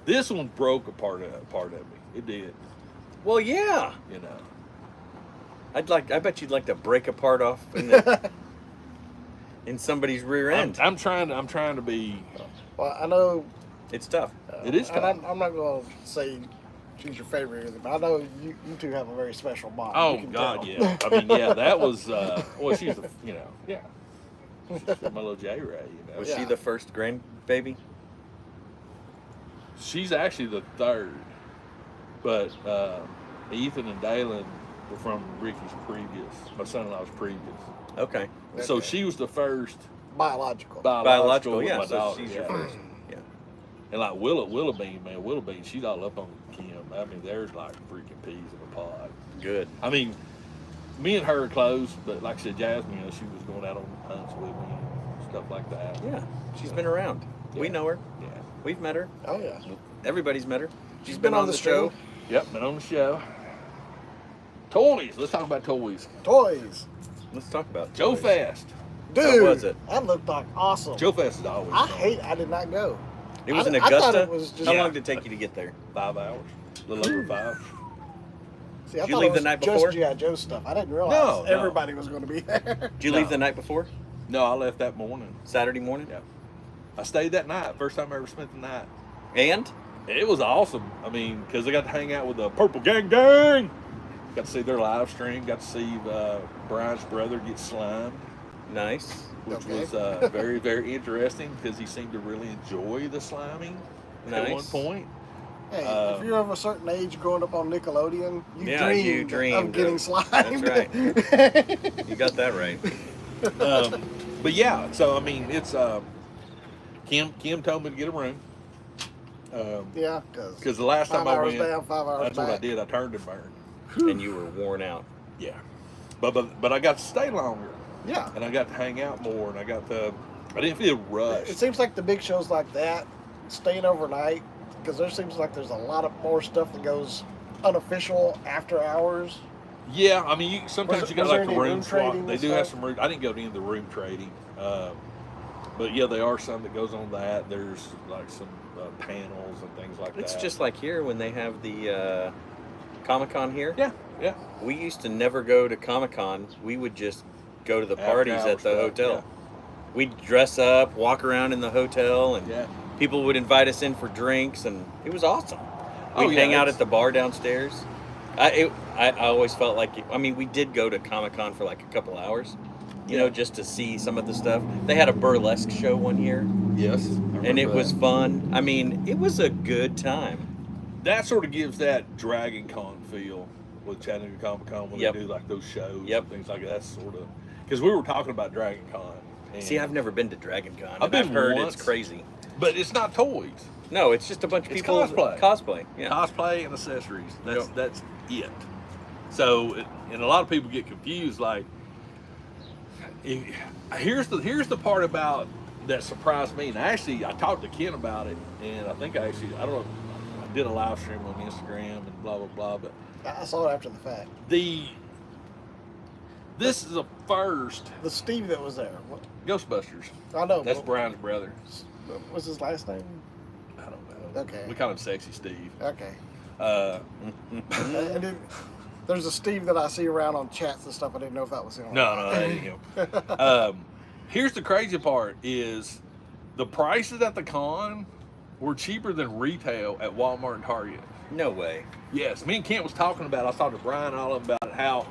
This one broke a part of me. It did, Well, yeah. you know. I bet you'd like to break a part off in somebody's rear end. I'm trying to be. Well, I know. It's tough. It is And tough. I'm not going to say she's your favorite, or anything, but I know you two have a very special bond. Oh You can God, tell. yeah. I mean, yeah, that was. Well, she's the, you know, yeah. She's my little J Ray, you know. Was Yeah. she the first grandbaby? She's actually the third, but Ethan and Dalen were from Ricky's previous. My son-in-law's previous. Okay. So Okay. she was the first Biological. Biological, with yeah. my So daughter, she's your yeah. first. Yeah. And like Willowbean, man, Willowbean, she's all up on Kim. I mean, there's like freaking peas in a pod. Good. I mean, me and her are close, but like I said, Jasmine, you know, she was going out on hunts with me and stuff like that. Yeah. She's been around. We Yeah. know her. Yeah. We've met her. Oh yeah. Everybody's met her. She's been on the show. Yep, been on the show. Toys. Let's talk about toys. Toys. Let's talk about Joe toys. Fest. Dude, was it? that looked like awesome. Joe Fest is always I fun. I did not go. It was I- in I thought Augusta. it was just- How Yeah. long did it take you to get there? 5 hours. A little over 5. See, I Did you thought leave it the was night just before? G.I. Joe stuff. I didn't realize No, no. everybody was going to be there. Did you No. leave the night before? No, I left that morning. Saturday morning? Yeah. I stayed that night. First time I ever spent the night. And? It was awesome. I mean, because I got to hang out with the Purple Gang Gang. Got to see their live stream. Got to see Brian's brother get slimed, Nice. which Okay. was very, very interesting because he seemed to really enjoy the sliming at one Nice. point. Hey, Um, if you're of a certain age growing up on Nickelodeon, you Yeah, you dreamed of getting of- slimed. that's right. You got that right. But yeah, so I mean, it's Kim told me to get a room Yeah, because the last 5 time I hours went, down, 5 hours that's back. what I did. I turned and burned. And you were worn out. Yeah, but I got to stay longer. Yeah. And I got to hang out more, and I didn't feel rushed. It seems like the big shows like that, staying overnight, because there seems like there's a lot of more stuff that goes unofficial after hours. Yeah, I mean, sometimes you got was there like the any room room swap. trading They and do have stuff? some room. I didn't go to any of the room trading, but yeah, there are some that goes on that. There's like some panels and things like It's that. just like here when they have the Comic-Con here. yeah. We used to never go to Comic-Con. We would just go to the After parties hour at the stuff, hotel. We'd dress up, walk around in the hotel, and Yeah. people would invite us in for drinks, and it was awesome. Oh, We'd yeah, hang out it's- at the bar downstairs. I always felt like, I mean, we did go to Comic-Con for like a couple hours, you know, just to see some of the stuff. They had a burlesque show one year, Yes. I and remember it was that. fun. I mean, it was a good time. That sort of gives that Dragon Con feel with Chattanooga Comic Con when Yep. they do like those shows Yep. and things like that. That's sort of because we were talking about Dragon Con. And, See, I've never been to Dragon Con. I've been I've heard once. it's crazy. but it's not toys. No, it's just a bunch of It's people cosplay. Yeah. Cosplay and accessories. That's Yep. that's it. So, and a lot of people get confused. Like, here's the part about that surprised me. And actually, I talked to Ken about it, and I think I don't know, I did a live stream on Instagram and blah blah blah. But I saw it after the fact. this is a first The Steve that was there. What? Ghostbusters. I know. That's but Brian's brother. what's his last name? I don't know. Okay. We call him Sexy Steve. Okay. Mm-hmm. And then there's a Steve that I see around on chats and stuff. I didn't know if that was him. No, that ain't him. Here's the crazy part is the prices at the con were cheaper than retail at Walmart and Target. No way. Yes, me and Kent was talking about, I was talking to Brian all about how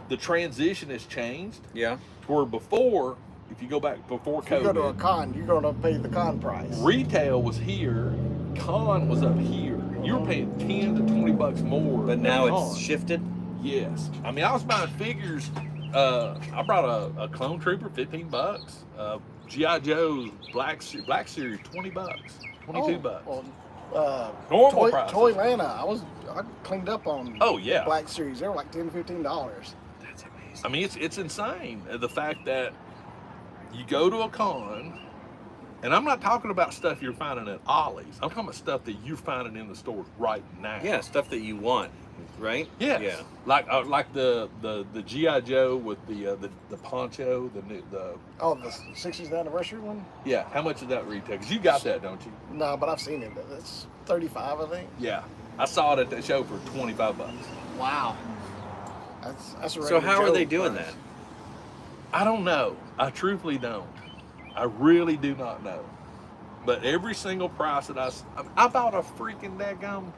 the transition has changed. Yeah. To where before, if you go back before If you go to a COVID, con, you're going to pay the con price. retail was here, con was up here. You were paying 10 to 20 bucks more. But than now con. it's shifted. Yes. I mean, I was buying figures. I brought a Clone Trooper, 15 bucks. G.I. Joe Black Series, 20 bucks. 22 bucks. Well, Normal prices. Toylanta, I cleaned up on Oh, yeah. Black Series. They were like $10, $15. That's amazing. I mean, it's insane. The fact that you go to a con, and I'm not talking about stuff you're finding at Ollie's. I'm talking about stuff that you're finding in the stores right now. Yeah, stuff that you want, right? Yes. Yeah. Like the G.I. Joe with the poncho, the Oh, the 60th anniversary one? yeah. How much is that retail? Because you got that, don't you? No, but I've seen it. It's 35, I think. Yeah. I saw it at that show for 25 bucks. Wow. That's a So how are Joe they doing price. that? I don't know. I truthfully don't. I really do not know. But every single price that I bought a freaking daggum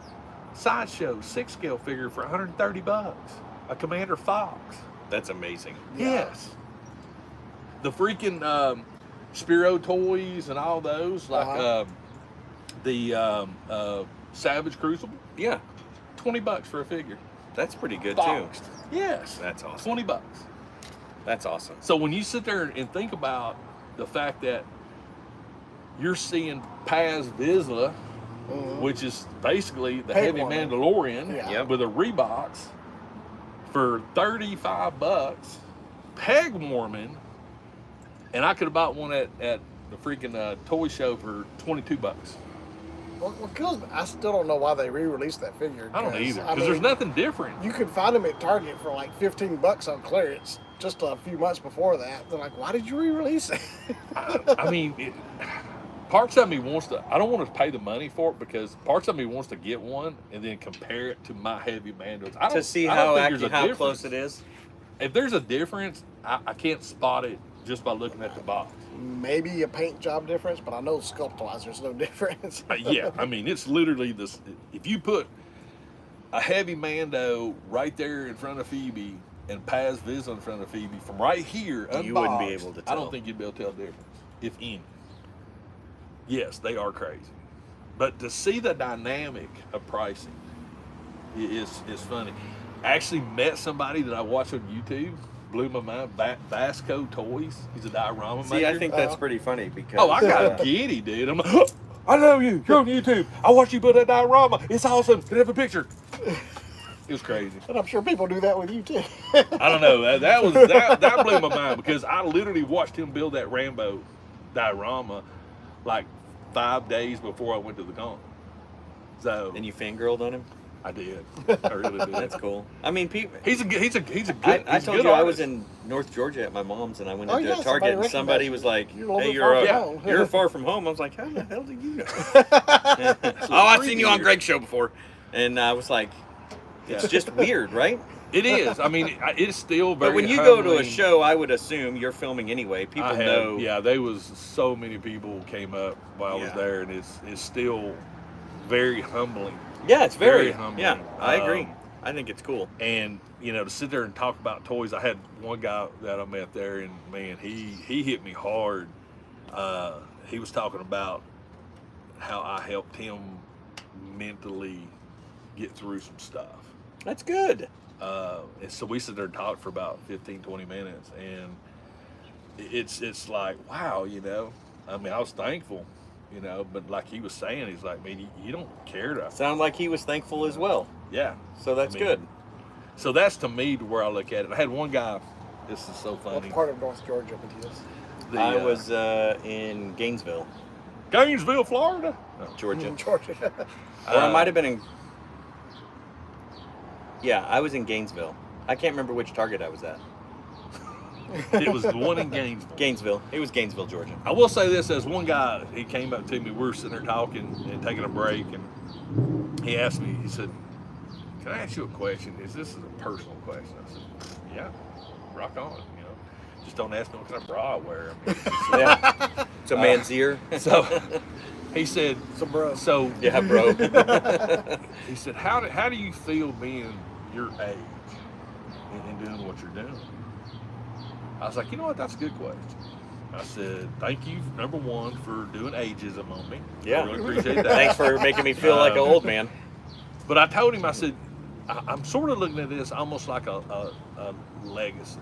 Sideshow 6-scale figure for 130 bucks. A Commander Fox. That's amazing. Yeah. Yes. The freaking Spiro toys and all those, like Uh-huh. the Savage Crucible, Yeah, 20 bucks for a figure. that's pretty good Boxed. Yes. That's awesome. 20 bucks. That's awesome. So when you sit there and think about the fact that you're seeing Paz Vizsla, Mhm. which is basically the Peg heavy warmer. Mandalorian Yeah. Yep. with a Reeboks for 35 bucks, peg warming, and I could have bought one at the freaking toy show for 22 bucks. What kills me, I still don't know why they re-released that figure. I don't 'cause, either, I because there's mean, nothing different. You could find them at Target for like 15 bucks on clearance just a few months before that. They're like, why did you re-release it? I mean, parts of me wants to, I don't want to pay the money for it because parts of me wants to get one and then compare it to my heavy Mandos. I To don't- see I don't how think there's a how difference. close it is. If there's a difference, I can't spot it just by looking at the box. Maybe a paint job difference, but I know sculpt-wise there's no difference. Yeah, I mean, it's literally this. If you put a heavy Mando right there in front of Phoebe and Paz Vizsla in front of Phoebe from right here, You wouldn't be unboxed, able to I tell. don't think you'd be able to tell the difference, if any. Yes, they are crazy, but to see the dynamic of pricing is funny. I actually met somebody that I watched on YouTube. Blew my mind. Vasco Toys. He's a diorama maker. See, I think that's pretty funny because. Oh, I got giddy, dude. I'm like, I know you. You're on YouTube. I watched you build that diorama. It's awesome. Can I have a picture? It was crazy. And I'm sure people do that with you too. I don't know. That blew my mind because I literally watched him build that Rambo diorama like 5 days before I went to the con. So And you fangirled on him. I did. I really did. That's cool. I mean, people. He's a good. I He's a told good you I was artist. in North Georgia at my mom's, and I went Oh, into yeah, a somebody Target, and somebody recognized was you. like, You're a little "Hey, bit you're far from home." you're far from home." I was like, "How the hell do you know?" Oh, I've seen you on Greg's show before, and I was like, "It's Yeah. just weird, right?" It is. I mean, it's still very. But when you go to a humbling. show, I would assume you're filming anyway. People I have, know. Yeah, there was so many people came up while I was Yeah. there, and it's still very humbling. Yeah, it's very. Very humbling. Yeah, I agree. Um, I think it's cool. And to sit there and talk about toys. I had one guy that I met there, and man, he hit me hard. He was talking about how I helped him mentally get through some stuff. That's good. And so we sit there and talk for about 15, 20 minutes, and it's like, wow, you know. I mean, I was thankful, you know, but like he was saying, he's like, man, you don't care to, Sound like he was thankful as well. yeah. So that's I mean, good. So that's to me to where I look at it. I had one guy. This is so What funny. part of North Georgia, Matthias? I was in Gainesville, Gainesville, Florida. No. Georgia. Georgia. Or I might have been in. Yeah, I was in Gainesville. I can't remember which Target I was at. It was the one in Gainesville. Gainesville. It was Gainesville, Georgia. I will say this: as one guy, he came up to me. We were sitting there talking and taking a break, and he asked me. He said, "Can I ask you a question? This is a personal question?" I said, "Yeah, rock on. You know, just don't ask me what kind of bra I wear." I mean, Yeah. It's a man's ear. so he said, So, bro. "So Yeah, bro. he said, how do you feel being your age and doing what you're doing?" I was like, you know what, that's a good question. I said, thank you, number one, for doing ageism on me. Yeah. I really appreciate that. Thanks for making me feel like an old man. But I told him, I said, I'm sort of looking at this almost like a legacy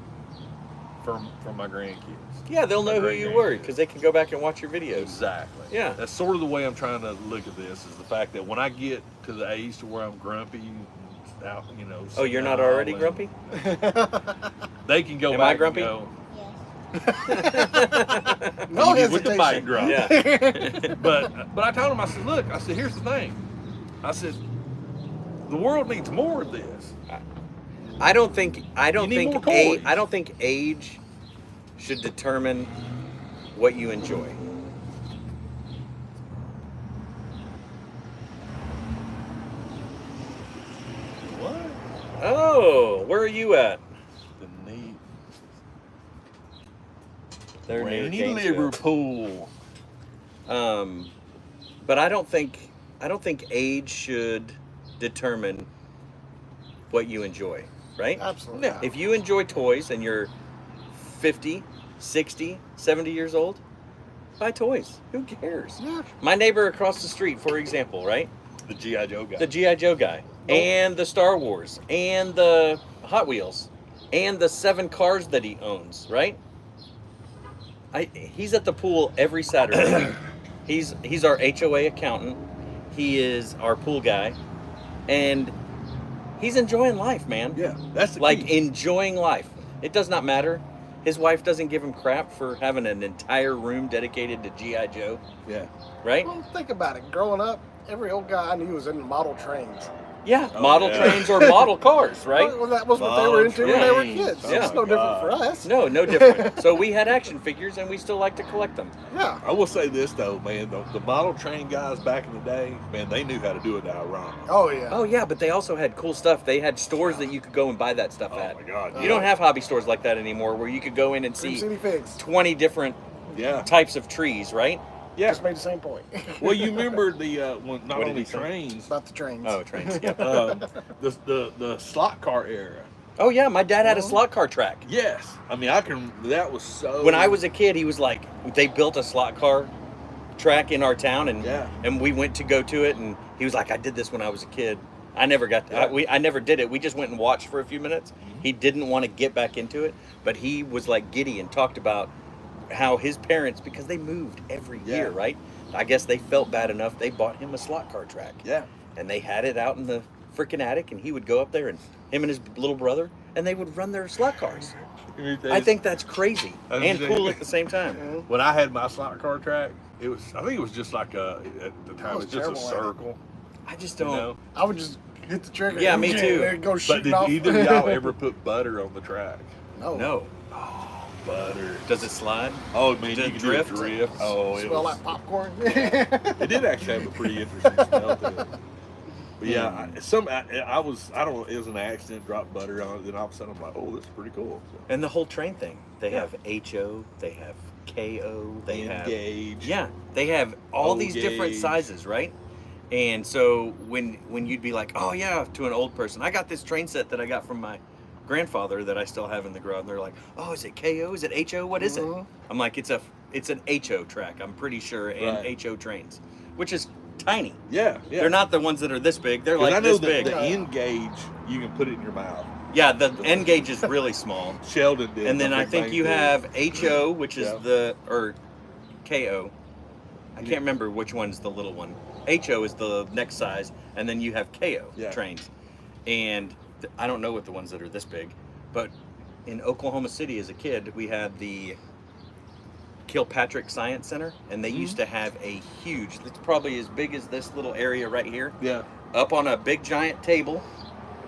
for my grandkids. Yeah, they'll know who you were because they can go back and watch your videos. Exactly. Yeah. That's sort of the way I'm trying to look at this, is the fact that when I get to the age to where I'm grumpy, out, you know. Oh, you're not senile already and grumpy? They can go Am back I grumpy? and go, No with the mic hesitation. drop. Yeah. But I told him, I said, look, I said, here's the thing. I said, the world needs more of this. I don't think You need more toys. I don't think age should determine what you enjoy. What? Oh, where are you at? The need. They're near Rainy Gainesville. Liverpool. But I don't think age should determine what you enjoy, right? Absolutely. No. If you enjoy toys and you're 50, 60, 70 years old, buy toys. Who cares? Yeah. My neighbor across the street, for example, right? The G.I. Joe guy. The G.I. Joe guy, and the Star Wars, and the Hot Wheels, and the 7 cars that he owns, right? He's at the pool every Saturday. He's our HOA accountant. He is our pool guy, and he's enjoying life, man. Yeah, that's the Like key. enjoying life. It does not matter. His wife doesn't give him crap for having an entire room dedicated to G.I. Joe, Yeah. right? Well, think about it. Growing up, every old guy I knew was into model trains. Yeah, Oh, model yeah. trains or model cars, right? Well, that was what they were into when they were Model kids. trains. It's Oh no my different for God. us. No different. So we had action figures, and we still like to collect them. Yeah. I will say this though, man. The model train guys back in the day, man, they knew how to do it now, wrong. Oh, yeah. Oh yeah, but they also had cool stuff. They had stores that you could go and buy that stuff Oh at. my God. You don't have hobby stores like that anymore, where you could go in and Dream see City Figs. 20 different Yeah. types of trees, right? Yeah. Just made the same point. Well, you remember the when not What did only he say? trains, About the trains. Oh, trains. Yeah. the slot car era. Oh yeah, my dad had a slot car track. Yes, I mean I can. That was so. When I was a kid, he was like, they built a slot car track in our town, and Yeah. and we went to go to it, and he was like, I did this when I was a kid. I never got to, Yeah. I never did it. We just went and watched for a few minutes. He didn't want to get back into it, but he was like giddy and talked about how his parents, because they moved every year, Yeah. right? I guess they felt bad enough, they bought him a slot car track. Yeah. And they had it out in the freaking attic, and he would go up there, and him and his little brother, and they would run their slot cars. I think that's crazy and cool at the same time. when I had my slot car track, it was. I think it was just like at the time it was was just a terrible at it. circle. I just You don't. know. I would just hit the trigger. Yeah, me too. And go But shooting did off. either of y'all ever put butter on the track? No. No. Butter. Does it slide? Oh man, Does you it can drift? do a drift. Oh, it Smell was, like popcorn. it did actually have a pretty interesting smell to it. But yeah, I don't know, it was an accident, dropped butter on it, then all of a sudden I'm like, oh, this is pretty cool. So, And the whole train thing. They Yeah. have HO, they have KO, they have Engage. yeah, they have all these different O-gauge. sizes, right? And so when you'd be like, oh yeah, to an old person, I got this train set that I got from my grandfather that I still have in the garage. And they're like, oh, is it KO? Is it HO? What is it? Mhm. I'm like, it's an HO track, I'm pretty sure, and Right. HO trains, which is tiny. Yeah, yeah. They're not the ones that are this big. They're 'Cause like I know this that big. the end gauge, you can put it in your mouth. Yeah, the N gauge is really small. Sheldon did. And then the I Big think Bang you Theory. have HO, which is Yeah. or KO. I can't remember which one's the little one. HO is the next size, and then you have KO Yeah. trains. And I don't know what the ones that are this big, but in Oklahoma City as a kid, we had the Kilpatrick Science Center, and they used to have a huge, it's probably as big as this little area right here, Yeah. up on a big giant table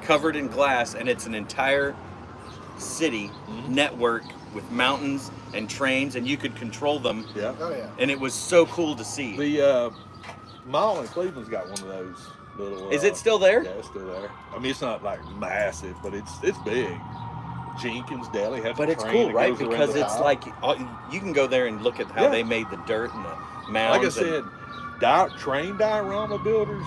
covered in glass, and it's an entire city network with mountains and trains, and you could control them, Yeah. Oh yeah. and it was so cool to see. The mall in Cleveland's got one of those little. Is it still there? Yeah, it's still there. I mean, it's not like massive, but it's big. Jenkins Deli has. But a it's train cool, that right? goes around Because the it's top. like you can go there and look at how Yeah. they made the dirt and the like I mounds. said, train diorama builders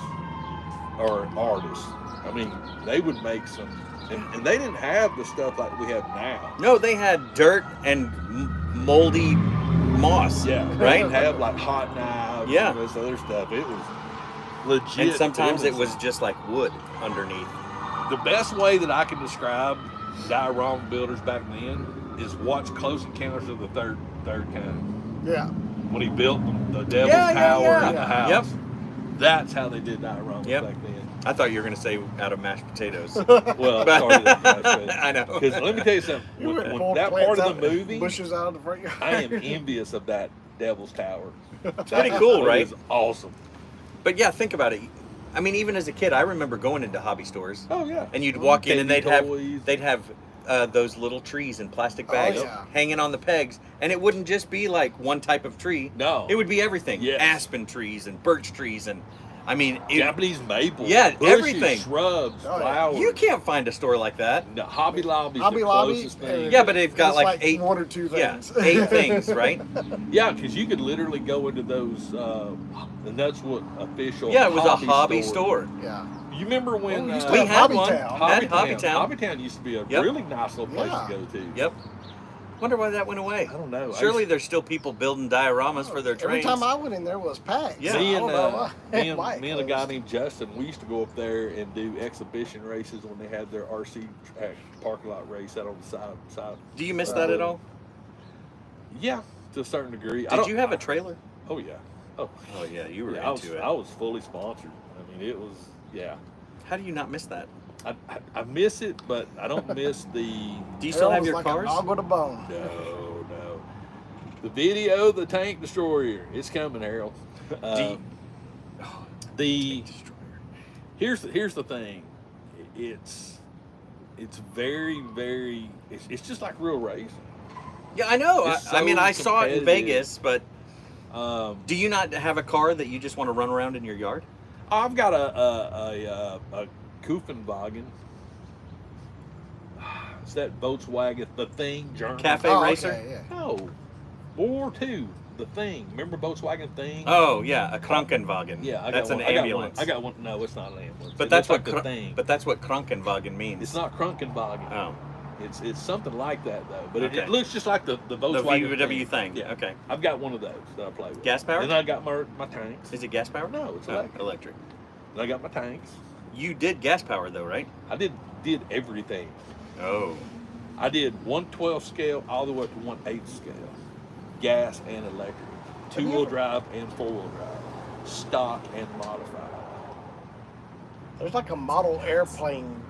are artists. I mean, they would make some, and they didn't have the stuff like we have now. No, they had dirt and moldy moss. Yeah, they right. didn't have like hot knives. Yeah. and this other stuff. It was legit. And sometimes it was just like wood underneath. the best way that I can describe diorama builders back then is watch Close Encounters of the Third Kind. Yeah. When he built the Devil's Yeah, yeah, Tower yeah. in the house. Yep. That's how they did dioramas Yep. back then. I thought you were going to say out of mashed potatoes. Well, sorry that I know. Because let me tell you something. You went and When pulled that plants part of the out, movie, bushes out of the front yard. I am envious of that Devil's Tower. It's pretty cool, It right? is awesome. But yeah, think about it. I mean, even as a kid, I remember going into hobby stores, Oh yeah. and you'd walk in, and Candy they'd have toys. those little trees in plastic Oh, bags yeah. hanging on the pegs, and it wouldn't just be like one type of tree. No. It would be everything. Yes. Aspen trees and birch trees, and I mean, Japanese maple. Yeah, bushes, everything. Shrubs, Oh, yeah. flowers. you can't find a store like that. No, Hobby Lobby's Hobby the Lobby, closest and thing. Yeah, but they've got it's like 8 one or two Yeah, things. 8 things, right? Yeah, because you could literally go into those, and that's what official. Yeah, it was a hobby store. Yeah. You remember when Well, we used to We have had Hobby one. Town. Had Hobbytown. Hobbytown used to be a Yep. really nice little place Yeah. to go to. Yep. Wonder why that went away. I don't know. Surely there's still people building dioramas for their Every trains. time I went in there was packed. Yeah. So Me I and, don't know why. me and a guy named Justin, we used to go up there and do exhibition races when they had their RC track parking lot race out on the side. Do you miss that at all? Yeah, to a certain degree. Did you have a trailer? Oh yeah. Oh Oh yeah, you were yeah. into it. I was fully sponsored. I mean, it was yeah. How do you not miss that? I miss it, but I don't miss the. Do you Hell still have was your like cars? A dog with a bone. No. The video, the Tank Destroyer, it's coming, Harold. you- The here's the thing. It's very it's just like real racing. Yeah, I know. It's I mean, so I saw it in competitive. Vegas, but Um, do you not have a car that you just want to run around in your yard? I've got a Kuffenwagen. It's that Volkswagen, the Thing, German. Cafe Oh, racer? okay, yeah. No, World War II, the Thing. Remember Volkswagen Thing? Oh yeah, a Krankenwagen. Yeah, I that's got an one. ambulance. I got one. No, it's not an ambulance. But It that's looks what like the Thing. But that's what Krankenwagen means. It's not Krankenwagen. Oh, It's something like that though. But Okay. it looks just like the the Volkswagen VW thing. Yeah. Okay. I've got one of those that I play with. Gas powered? And I got my tanks. Is it gas powered? No, it's Oh, electric. electric. And I got my tanks. You did gas powered though, right? I did everything. Oh. I did 1/12 scale all the way up to 1/8 scale. Gas and electric. you 2-wheel ever- drive and 4-wheel drive. Stock and modified. There's like a model airplane.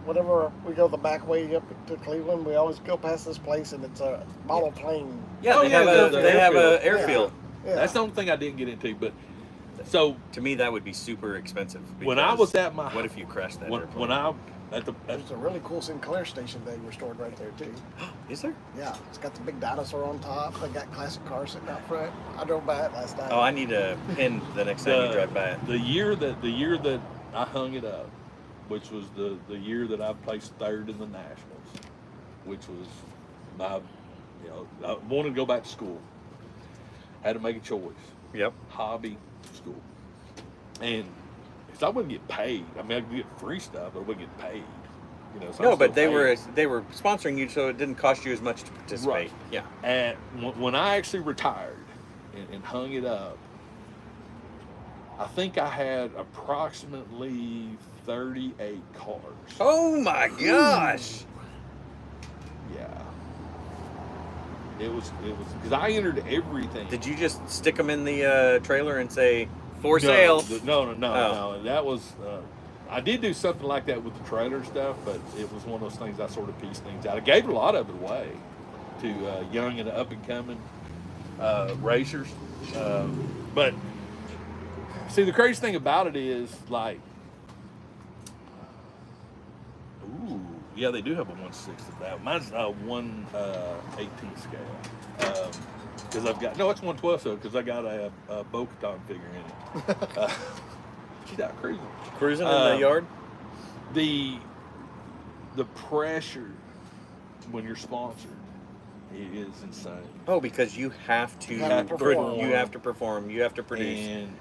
Whenever we go the back way up to Cleveland, we always go past this place, and it's a model plane. Yeah, Oh, they yeah, have the a they have a airfield. airfield. Yeah. That's the only thing I didn't get into. But so To me, that would be super expensive. when I because was at my what if you crashed that when airplane? I at the There's a really cool Sinclair station they restored right there too. Is there? Yeah, it's got the big dinosaur on top. They got classic cars sitting out front. I drove by it last night. Oh, I need a pin the next time you drive by it. the year that I hung it up, which was the year that I placed third in the nationals, which was my I wanted to go back to school. Had to make a choice. Yep. Hobby, school. And because I wouldn't get paid. I mean, I could get free stuff, but I wouldn't get paid. So No, I'm but still paid. they were sponsoring you, so it didn't cost you as much to participate. Right. Yeah. And when I actually retired and hung it up, I think I had approximately 38 cars. Oh my gosh! Yeah. It was because I entered everything. Did you just stick them in the trailer and say for sale? No. That was. I did do something like that with the trailer stuff, but it was one of those things I sort of pieced things out. I gave a lot of it away to young and up and coming racers. But see, the crazy thing about it is like, ooh, yeah, they do have a 1/6 of that. Mine's a 1/18 scale. Because I've got it's 1/12 so because I got a Bo-Katan figure in it. She's out cruising. Cruising in the yard? The pressure when you're sponsored is insane. Oh, because you have to You have to perform. you have to perform, you have to produce. And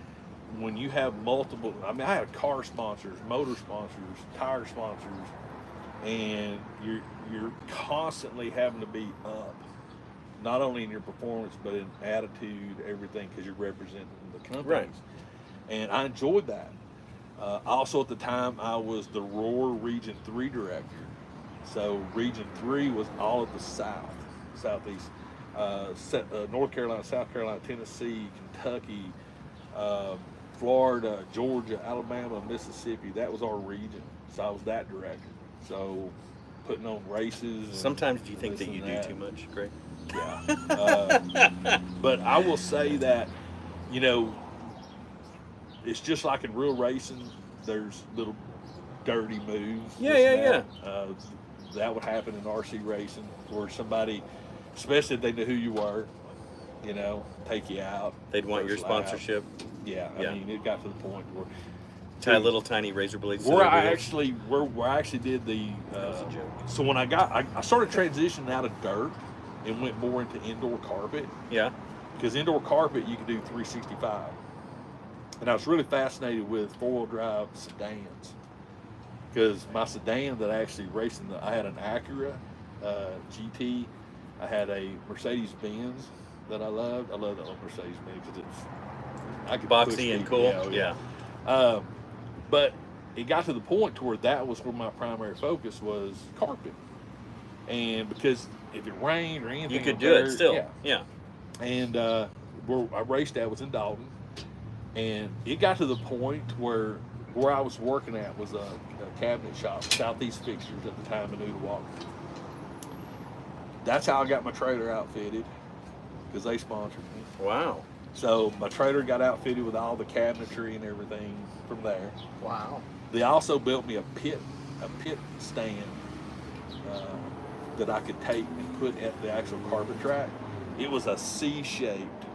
when you have multiple, I mean, I had car sponsors, motor sponsors, tire sponsors, and you're constantly having to be up, not only in your performance but in attitude, everything, because you're representing the companies. Right. And I enjoyed that. Also, at the time, I was the Roar Region 3 director. So Region 3 was all of the southeast, North Carolina, South Carolina, Tennessee, Kentucky, Florida, Georgia, Alabama, Mississippi. That was our region. So I was that director. So putting on races. Sometimes do you think this that you and do too much, Greg? Yeah. But I will say that, it's just like in real racing, there's little dirty moves. Yeah. That would happen in RC racing where somebody, especially if they knew who you were, take you out. They'd want your first lap. sponsorship. Yeah, I mean, it got to the point where Tie little tiny razor blades. to where their I wheels. actually did the. That was a joke. So when I started transitioning out of dirt and went more into indoor carpet. Yeah. Because indoor carpet you can do 365, and I was really fascinated with 4-wheel drive sedans. Because my sedan that I actually raced I had an Acura GT, I had a Mercedes Benz that I loved. I love that old Mercedes Benz because I could push Boxy and people, cool. Yeah. But it got to the point to where that was where my primary focus was carpet, and because if it rained or anything, You could or do it dirt, still. yeah. Yeah. And where I raced at was in Dalton, and it got to the point where I was working at was a cabinet shop, Southeast Fixtures at the time in Ooltewah. That's how I got my trailer outfitted, because they sponsored me. Wow. So my trailer got outfitted with all the cabinetry and everything from there. Wow. They also built me a pit stand that I could take and put at the actual carpet track. It was a C-shaped.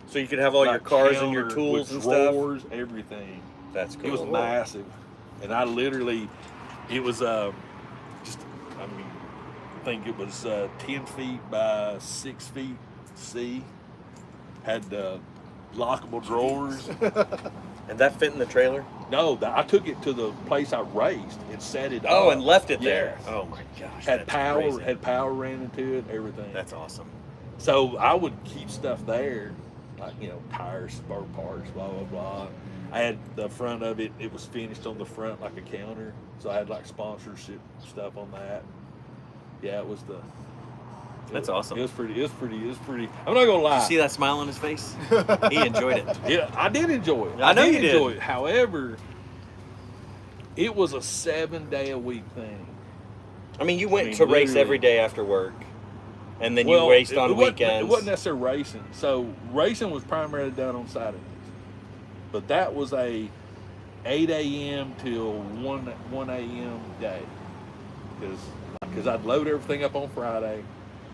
So you could have all your like cars and your counter tools with and stuff. drawers, everything. That's cool. It was massive, and I literally, it was I think it was 10 feet by 6 feet C. Had lockable drawers. And that fit in the trailer? No, I took it to the place I raced and set it up. Oh, and left it there. Yes. Oh my gosh. Had that's power, crazy. had power ran into it, everything. That's awesome. So I would keep stuff there, like tires, spare parts, blah blah blah. I had the front of it; it was finished on the front like a counter, so I had like sponsorship stuff on that. Yeah, it was That's awesome. It was pretty. I'm not gonna lie. Did you see that smile on his face? He enjoyed it. Yeah, I did enjoy it. I know did you did. enjoy it. However, it was a 7-day-a-week thing. I mean, you went to race literally. every day after work, and then you raced on weekends. It wasn't necessarily racing. So racing was primarily done on Saturdays, but that was a 8 a.m. till 1 a.m. day, because I'd load everything up on Friday,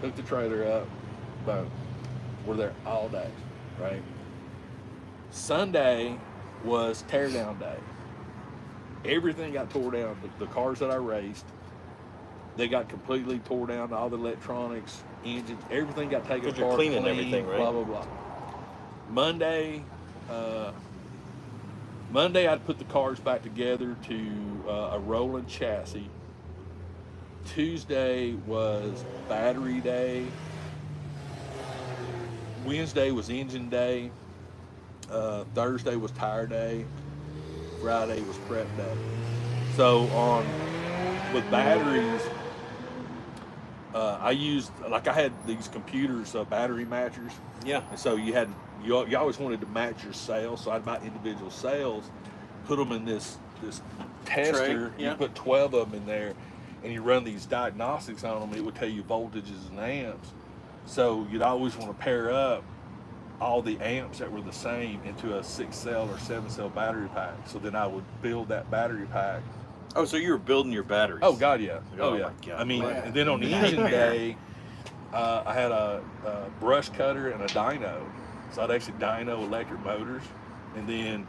hook the trailer up, boom, we're there all day, right? Sunday was tear down day. Everything got tore down. The cars that I raced, they got completely tore down. All the electronics, engines, everything got taken Because you're apart. cleaning cleaned, everything, right? Blah blah blah. Monday, I'd put the cars back together to a rolling chassis. Tuesday was battery day. Wednesday was engine day. Thursday was tire day. Friday was prep day. So with batteries, I used, like, I had these computers, battery matchers. Yeah. And so you always wanted to match your cells. So I'd buy individual cells, put them in this tester. yeah. You put 12 of them in there, and you run these diagnostics on them. It would tell you voltages and amps. So you'd always want to pair up all the amps that were the same into a 6-cell or 7-cell battery pack. So then I would build that battery pack. Oh, so you were building your batteries? Oh God, yeah. Oh, Oh yeah. my God. I mean, Man. and then on the engine day, I had a brush cutter and a dyno. So I'd actually dyno electric motors, and then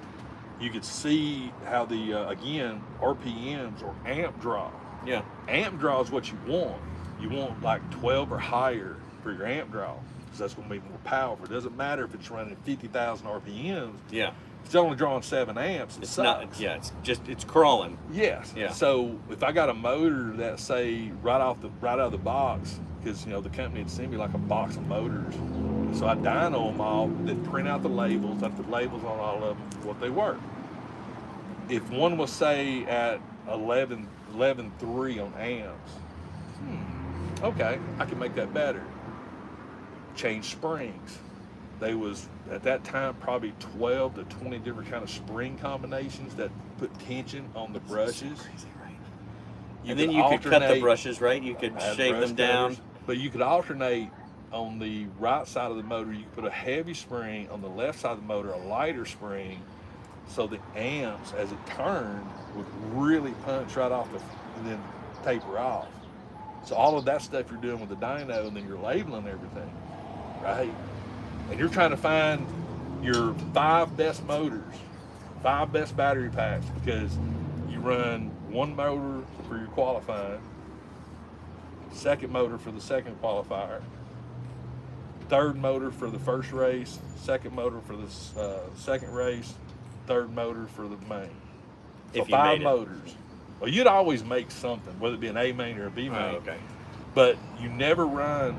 you could see how the again RPMs or amp draw. Yeah. Amp draw is what you want. You want like 12 or higher for your amp draw, because that's going to be more powerful. It doesn't matter if it's running 50,000 RPMs. Yeah. It's only drawing 7 amps. It It's sucks. not. Yeah. It's crawling. Yes. Yeah. So if I got a motor that, say, right out of the box, because the company had sent me like a box of motors, so I dyno them all, then print out the labels. I put labels on all of them, what they were. If one was, say, at 11.3 on amps, okay, I can make that better. Change springs. They was at that time probably 12 to 20 different kind of spring combinations that put tension on the brushes. Right? You And then you could cut the alternate- brushes, right? You could I had shave brush them down. cutters, but you could alternate on the right side of the motor. You could put a heavy spring on the left side of the motor, a lighter spring, so the amps, as it turned, would really punch right off and then taper off. So all of that stuff you're doing with the dyno, and then you're labeling everything, right? And you're trying to find your 5 best motors, 5 best battery packs, because you run one motor for your qualifying, second motor for the second qualifier, third motor for the first race, second motor for the second race, third motor for the main. So If you 5 made it. motors. Well, you'd always make something, whether it be an A main or a B main. Oh, okay. But you never run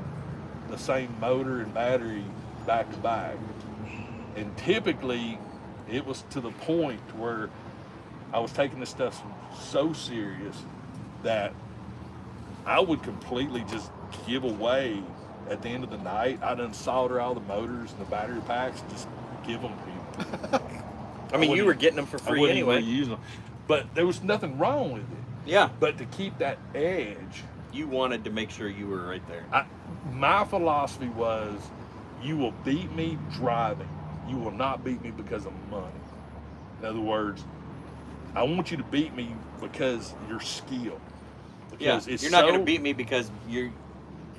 the same motor and battery back to back. And typically, it was to the point where I was taking this stuff so serious that I would completely just give away at the end of the night. I'd unsolder all the motors and the battery packs and just give them to people. I mean, you wouldn't- were getting them for I free wouldn't anyway. really use them. But there was nothing wrong with it. Yeah. But to keep that edge, You wanted to make sure you were right there. my philosophy was, you will beat me driving. You will not beat me because of money. In other words, I want you to beat me because your skill. Yeah. Because it's You're not going so- to beat me because you're You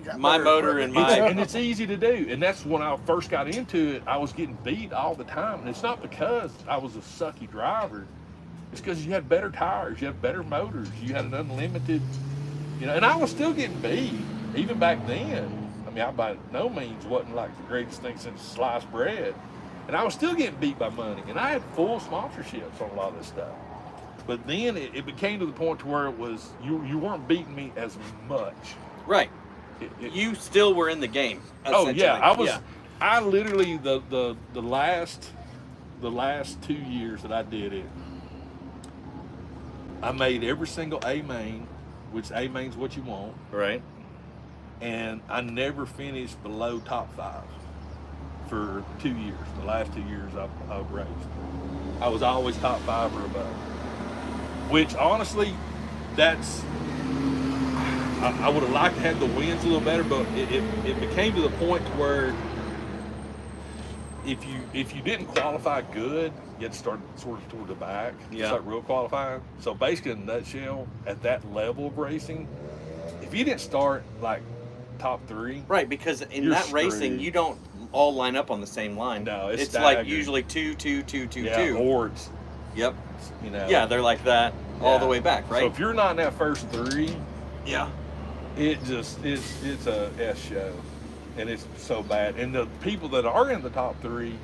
got my better motor and equipment. my. and it's easy to do. And that's when I first got into it, I was getting beat all the time. And it's not because I was a sucky driver. It's because you had better tires, you had better motors, you had an unlimited, and I was still getting beat, even back then. I mean, I by no means wasn't like the greatest thing since sliced bread. And I was still getting beat by money. And I had full sponsorships on a lot of this stuff. But then it became to the point to where it was, you weren't beating me as much. Right. It- You still were in the game. Oh yeah, I was. Yeah. I literally the last 2 years that I did it, I made every single A main, which A main's what you want, Right. and I never finished below top 5 for 2 years. The last 2 years I've raced, I was always top 5 or above. Which honestly, that's. I would have liked to have the wins a little better, but it became to the point to where if you didn't qualify good, you had to start sort of toward the back, Yeah. start real qualifying. So basically, in a nutshell, at that level of racing, if you didn't start like top 3, Right, because in You're that racing, screwed. you don't all line up on the same line. No, it's like staggered. usually 2, 2, 2, 2, yeah, 2. hordes, Yep. Yeah, They're like that all the Yeah. way back, right? So if you're not in that first 3, yeah. it's a S show, and it's so bad. And the people that are in the top 3,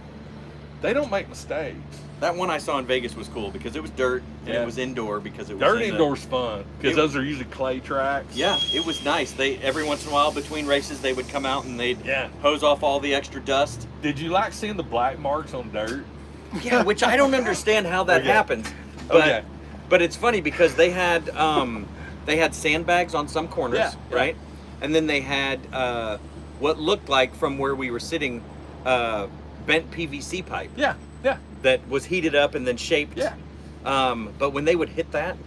they don't make mistakes. That one I saw in Vegas was cool because it was dirt and Yeah. it was indoor because it was Dirt in the- indoor's fun because It- those are usually clay tracks. Yeah, it was nice. They every once in a while between races they would come out and they'd Yeah. hose off all the extra dust. Did you like seeing the black marks on dirt? Yeah, which I don't understand how that Okay. happens. But Okay. but it's funny because they had sandbags on some corners, Yeah, yeah. right? And then they had what looked like from where we were sitting bent PVC pipe Yeah, yeah, that was heated up and then shaped. yeah. But when they would hit that,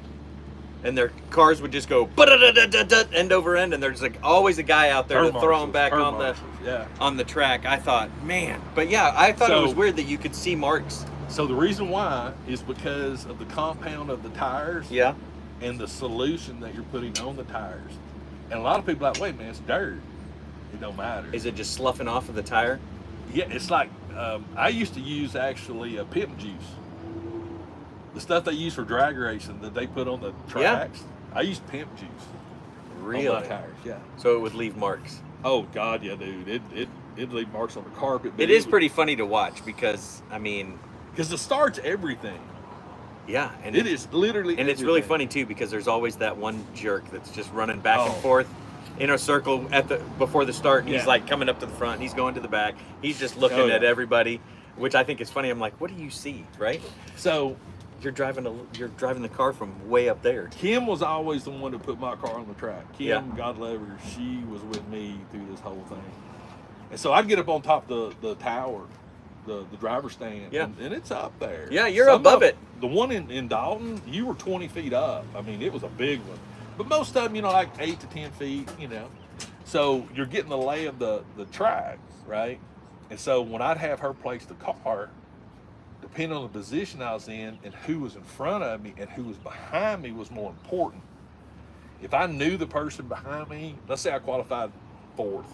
and their cars would just go ba-da-da-da-da-da, end over end, and there's like always a guy out there to throw them back on the track. I thought, man, but yeah, I thought it was So- weird that you could see marks. So the reason why is because of the compound of the tires Yeah, and the solution that you're putting on the tires. And a lot of people are like, wait, man, it's dirt. It don't matter. is it just sloughing off of the tire? Yeah, it's like I used to use actually a pimp juice. The stuff they use for drag racing that they put on the tracks. I used pimp juice Really? on my tires. Yeah. So it would leave marks. Oh God, yeah, dude. It'd leave marks on the carpet. It is pretty funny to watch because I mean, because the start's everything. yeah, and It is literally. and it's really everything. funny too because there's always that one jerk that's just running back and Oh. forth in a circle before the start. And he's Yeah. like coming up to the front. He's going to the back. He's just looking Oh, yeah. at everybody, which I think is funny. I'm like, what do you see, right? So You're driving the car from way up there. Kim was always the one to put my car on the track. Kim, Yeah. God love her, she was with me through this whole thing. And so I'd get up on top of the tower, the driver's stand, Yeah. and it's up there. Yeah, you're Some above of- it. The one in Dalton, you were 20 feet up. I mean, it was a big one. But most of them, like 8 to 10 feet, So you're getting the lay of the track, right? And so when I'd have her place the car, depending on the position I was in and who was in front of me and who was behind me was more important. If I knew the person behind me, let's say I qualified 4th,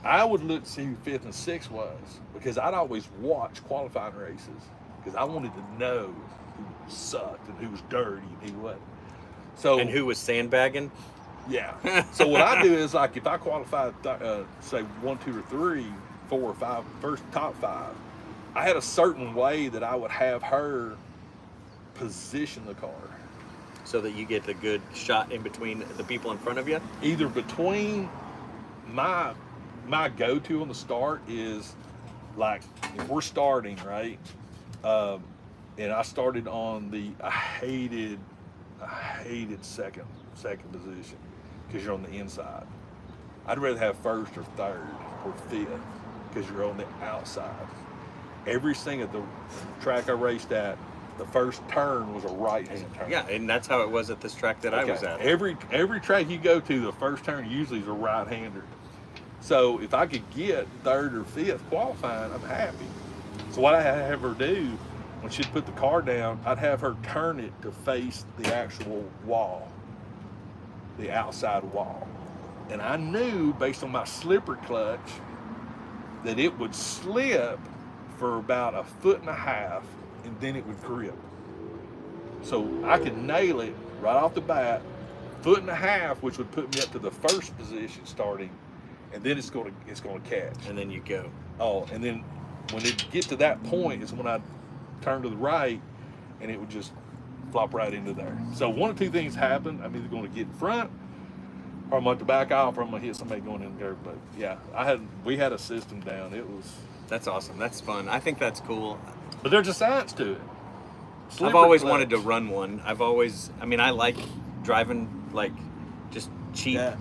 I would look to see who 5th and 6th was because I'd always watch qualifying races because I wanted to know who sucked and who was dirty and who wasn't. So And who was sandbagging? yeah. So what I do is like if I qualified, say 1, 2, or 3, 4 or 5, first top 5, I had a certain way that I would have her position the car, So that you get a good shot in between the people in front of you. either between my go-to on the start is like if we're starting right, and I started on I hated second position because you're on the inside. I'd rather have 1st or 3rd or 5th because you're on the outside. Every single the track I raced at, the first turn was a right-hand turn. Yeah, and that's how it was at this track that I was at. Every track you go to, the first turn usually is a right-hander. So if I could get 3rd or 5th qualifying, I'm happy. So what I have her do, when she'd put the car down, I'd have her turn it to face the actual wall, the outside wall. And I knew based on my slipper clutch that it would slip for about 1.5 feet and then it would grip. So I could nail it right off the bat, 1.5 feet, which would put me up to the 1st position starting, and then it's gonna catch. And then you go. Oh, and then when it get to that point is when I turn to the right, and it would just flop right into there. So one of 2 things happen. I'm either going to get in front, or I'm going to back off, or I'm going to hit somebody going in there. But yeah, we had a system down. It was. That's awesome. That's fun. I think that's cool. But there's a science to it. I've Slipper always clutch. wanted to run one. I like driving like just cheap, Yeah.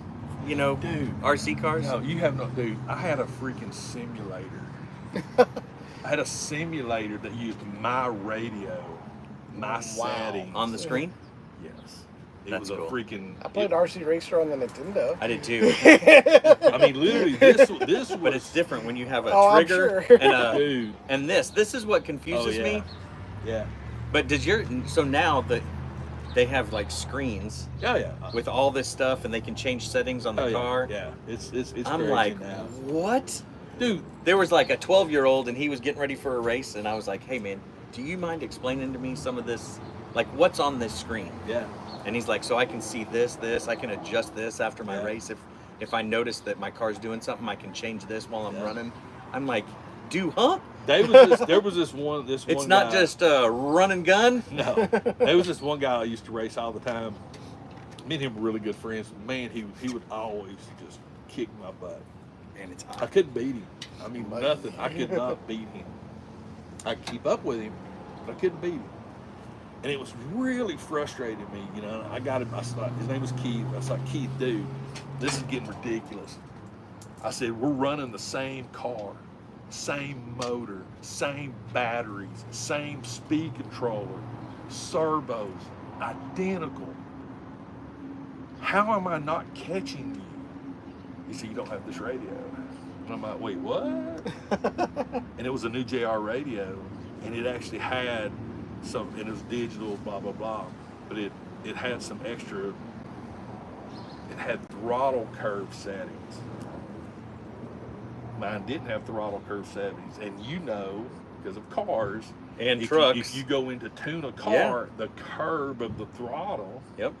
Dude, RC cars. No, you have no, dude. I had a freaking simulator. I had a simulator that used my radio, my settings On the screen? Yes, it That's was a cool. freaking. I played RC Racer on the Nintendo. I did too. I mean, literally, this was. But it's different when you have a Oh, I'm trigger sure. Dude. and this is what confuses Oh, yeah. me. Yeah. But so now they have like screens Oh yeah. with all this stuff and they can change settings on the Oh, yeah. car. Yeah. It's I'm crazy like, now. what? Dude. There was like a 12-year-old and he was getting ready for a race and I was like, hey man, do you mind explaining to me some of this, like what's on this screen? Yeah. And he's like, so I can see this, I can adjust this after my Yeah. race. If I notice that my car's doing something, I can change this while I'm Yeah. running. I'm like, huh? There was this one. It's not guy- just run and gun. No, there was this one guy I used to race all the time. Me and him were really good friends. Man, he would always just kick my butt. Man, it's I hot. couldn't beat him. I mean, Buddy. nothing. I could not beat him. I could keep up with him, but I couldn't beat him. And it was really frustrating me, you know. I got him. His name was Keith. I was like, Keith, dude, this is getting ridiculous. I said, we're running the same car, same motor, same batteries, same speed controller, servos, identical. How am I not catching you? He said, you don't have this radio. And I'm like, wait, what? And it was a new JR radio, and it actually had some, and it was digital, blah, blah, blah. But it had some extra, it had throttle curve settings. Mine didn't have throttle curve settings. And you know, because of cars, And if trucks. if you go in to tune a car, the curve of the throttle Yep.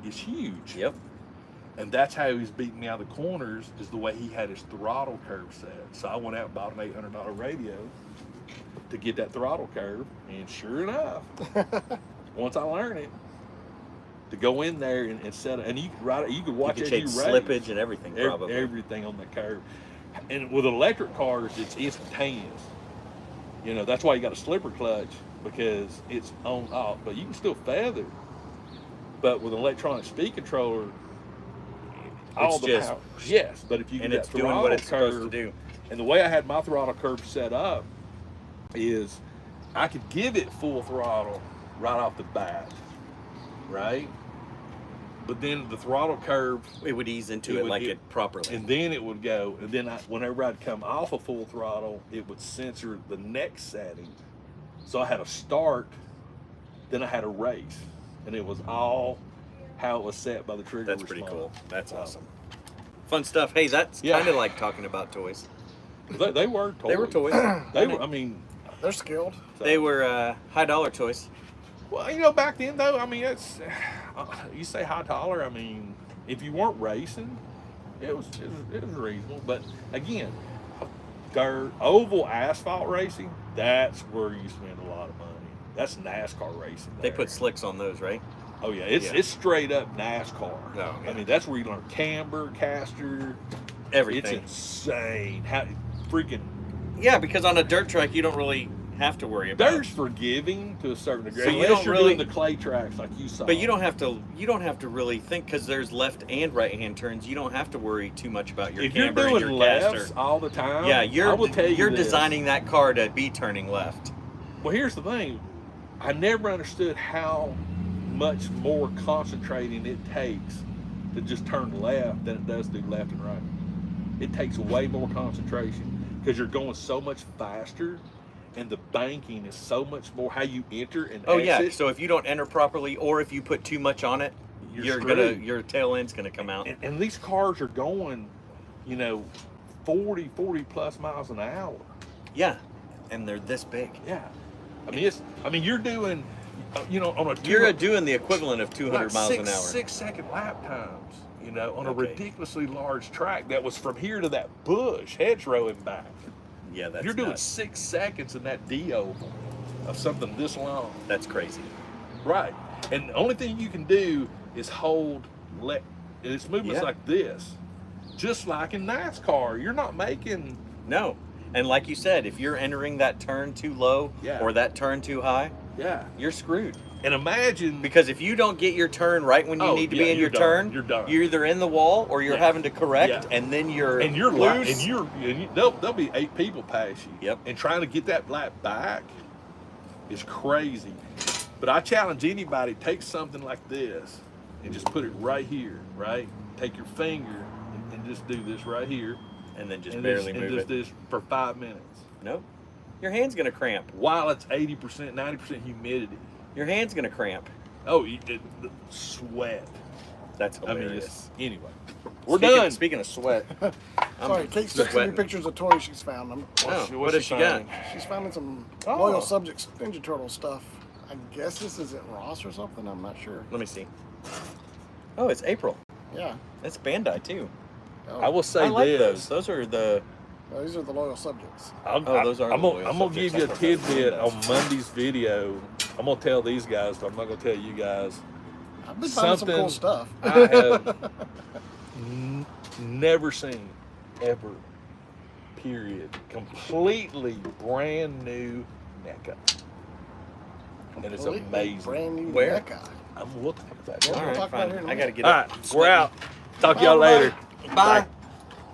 is huge. Yep. And that's how he was beating me out of the corners, is the way he had his throttle curve set. So I went out and bought an $800 radio to get that throttle curve. And sure enough, once I learned it, to go in there and set it, and you could ride it, you could watch You it could as change you race. slippage and everything, probably. Everything on the curve. And with electric cars, it's instantaneous. You know, that's why you got a slipper clutch, because it's on off, but you can still feather. But with an electronic speed controller, all It's the just- power. Yes, but if you And get it's that doing what throttle it's supposed to curve, do. and the way I had my throttle curve set up is I could give it full throttle right off the bat, right? But then the throttle curve, It would ease into It it would like get- it properly. and then it would go, and then whenever I'd come off of full throttle, it would censor the next setting. So I had a start, then I had a race, and it was all how it was set by the trigger. That's pretty response. cool. That's So, awesome. Fun stuff. Hey, that's Yeah. kind of like talking about toys. They were toys. They were toys. They were. I mean, They're skilled. so- They were high dollar toys. Well, you know, back then though, I mean, it's you say high dollar. I mean, if you weren't racing, it was reasonable. But again, dirt, oval asphalt racing, that's where you spend a lot of money. That's NASCAR racing. They there. put slicks on those, right? Oh yeah, it's Yeah. it's straight up NASCAR. Oh, yeah. I mean, that's where you learn camber, caster. Everything. It's insane. How freaking Yeah, because on a dirt track, you don't really have to worry about. dirt's forgiving to a certain degree. So you Unless don't you're really- doing the clay tracks like you saw. But you don't have to. You don't have to really think, because there's left and right hand turns. You don't have to worry too much about your if you're camber and doing your lefts caster. all the time, Yeah, I will tell you you're this. designing that car to be turning left. Well, here's the thing. I never understood how much more concentrating it takes to just turn left than it does do left and right. It takes way more concentration because you're going so much faster, and the banking is so much more how you enter and Oh exit. yeah. So if you don't enter properly, or if you put too much on it, You're gonna screwed. your tail end's gonna come out. And these cars are going, you know, 40 plus miles an hour. Yeah, and they're this big. Yeah. I mean, you're doing, you know, on a You're doing the equivalent of 200 like miles an hour. 6-second lap times, you know, on a Okay. ridiculously large track that was from here to that bush, hedgerow and back. Yeah, that's You're doing nuts. 6 seconds in that D-oval of something this long. That's crazy. Right. And the only thing you can do is hold, it's movements Yeah. like this. Just like in NASCAR, you're not making, No. And like you said, if you're entering that turn too low Yeah. or that turn too high, yeah. you're screwed. And imagine, Because if you don't get your turn right when you Oh, need to yeah, be in you're your done. turn, You're done. You're either in the wall or you're Yeah. having to correct, Yeah. and then you're and you're loose. there'll be 8 people pass you. Yep. And trying to get that lap back is crazy. But I challenge anybody, take something like this and just put it right here, right? Take your finger and just do this right here. and then just and barely and move just it. this for 5 minutes. No, your hand's gonna cramp. While it's 80%, 90% humidity. Your hand's gonna cramp. Oh, the sweat. That's I mean, hilarious. anyway. We're Speaking- done. Speaking of sweat, Sorry, Kate's texting me sweating. pictures of toys she's found. Oh, What's what has she got? finding? She's finding some Oh. Loyal Subjects Ninja Turtle stuff. I guess this is at Ross or something. I'm not sure. Let me see. Oh, it's April. Yeah. That's Bandai too. Oh, I will say I like this. those. Those are the. no, these are the Loyal Subjects. I'm, Oh, those are I'm the gonna, loyal I'm gonna give you a subjects. tidbit on Monday's video. I'm gonna tell these guys, but I'm not gonna tell you guys. I've been finding some cool Something stuff. I have never seen ever. Period. Completely brand new NECA. And it's Completely amazing. Brand new Where? NECA. We'll talk about Yeah, that. All we'll right, talk about fine. it here in a I gotta minute. get All up. right, we're out. Talk to y'all Bye, later. Bye.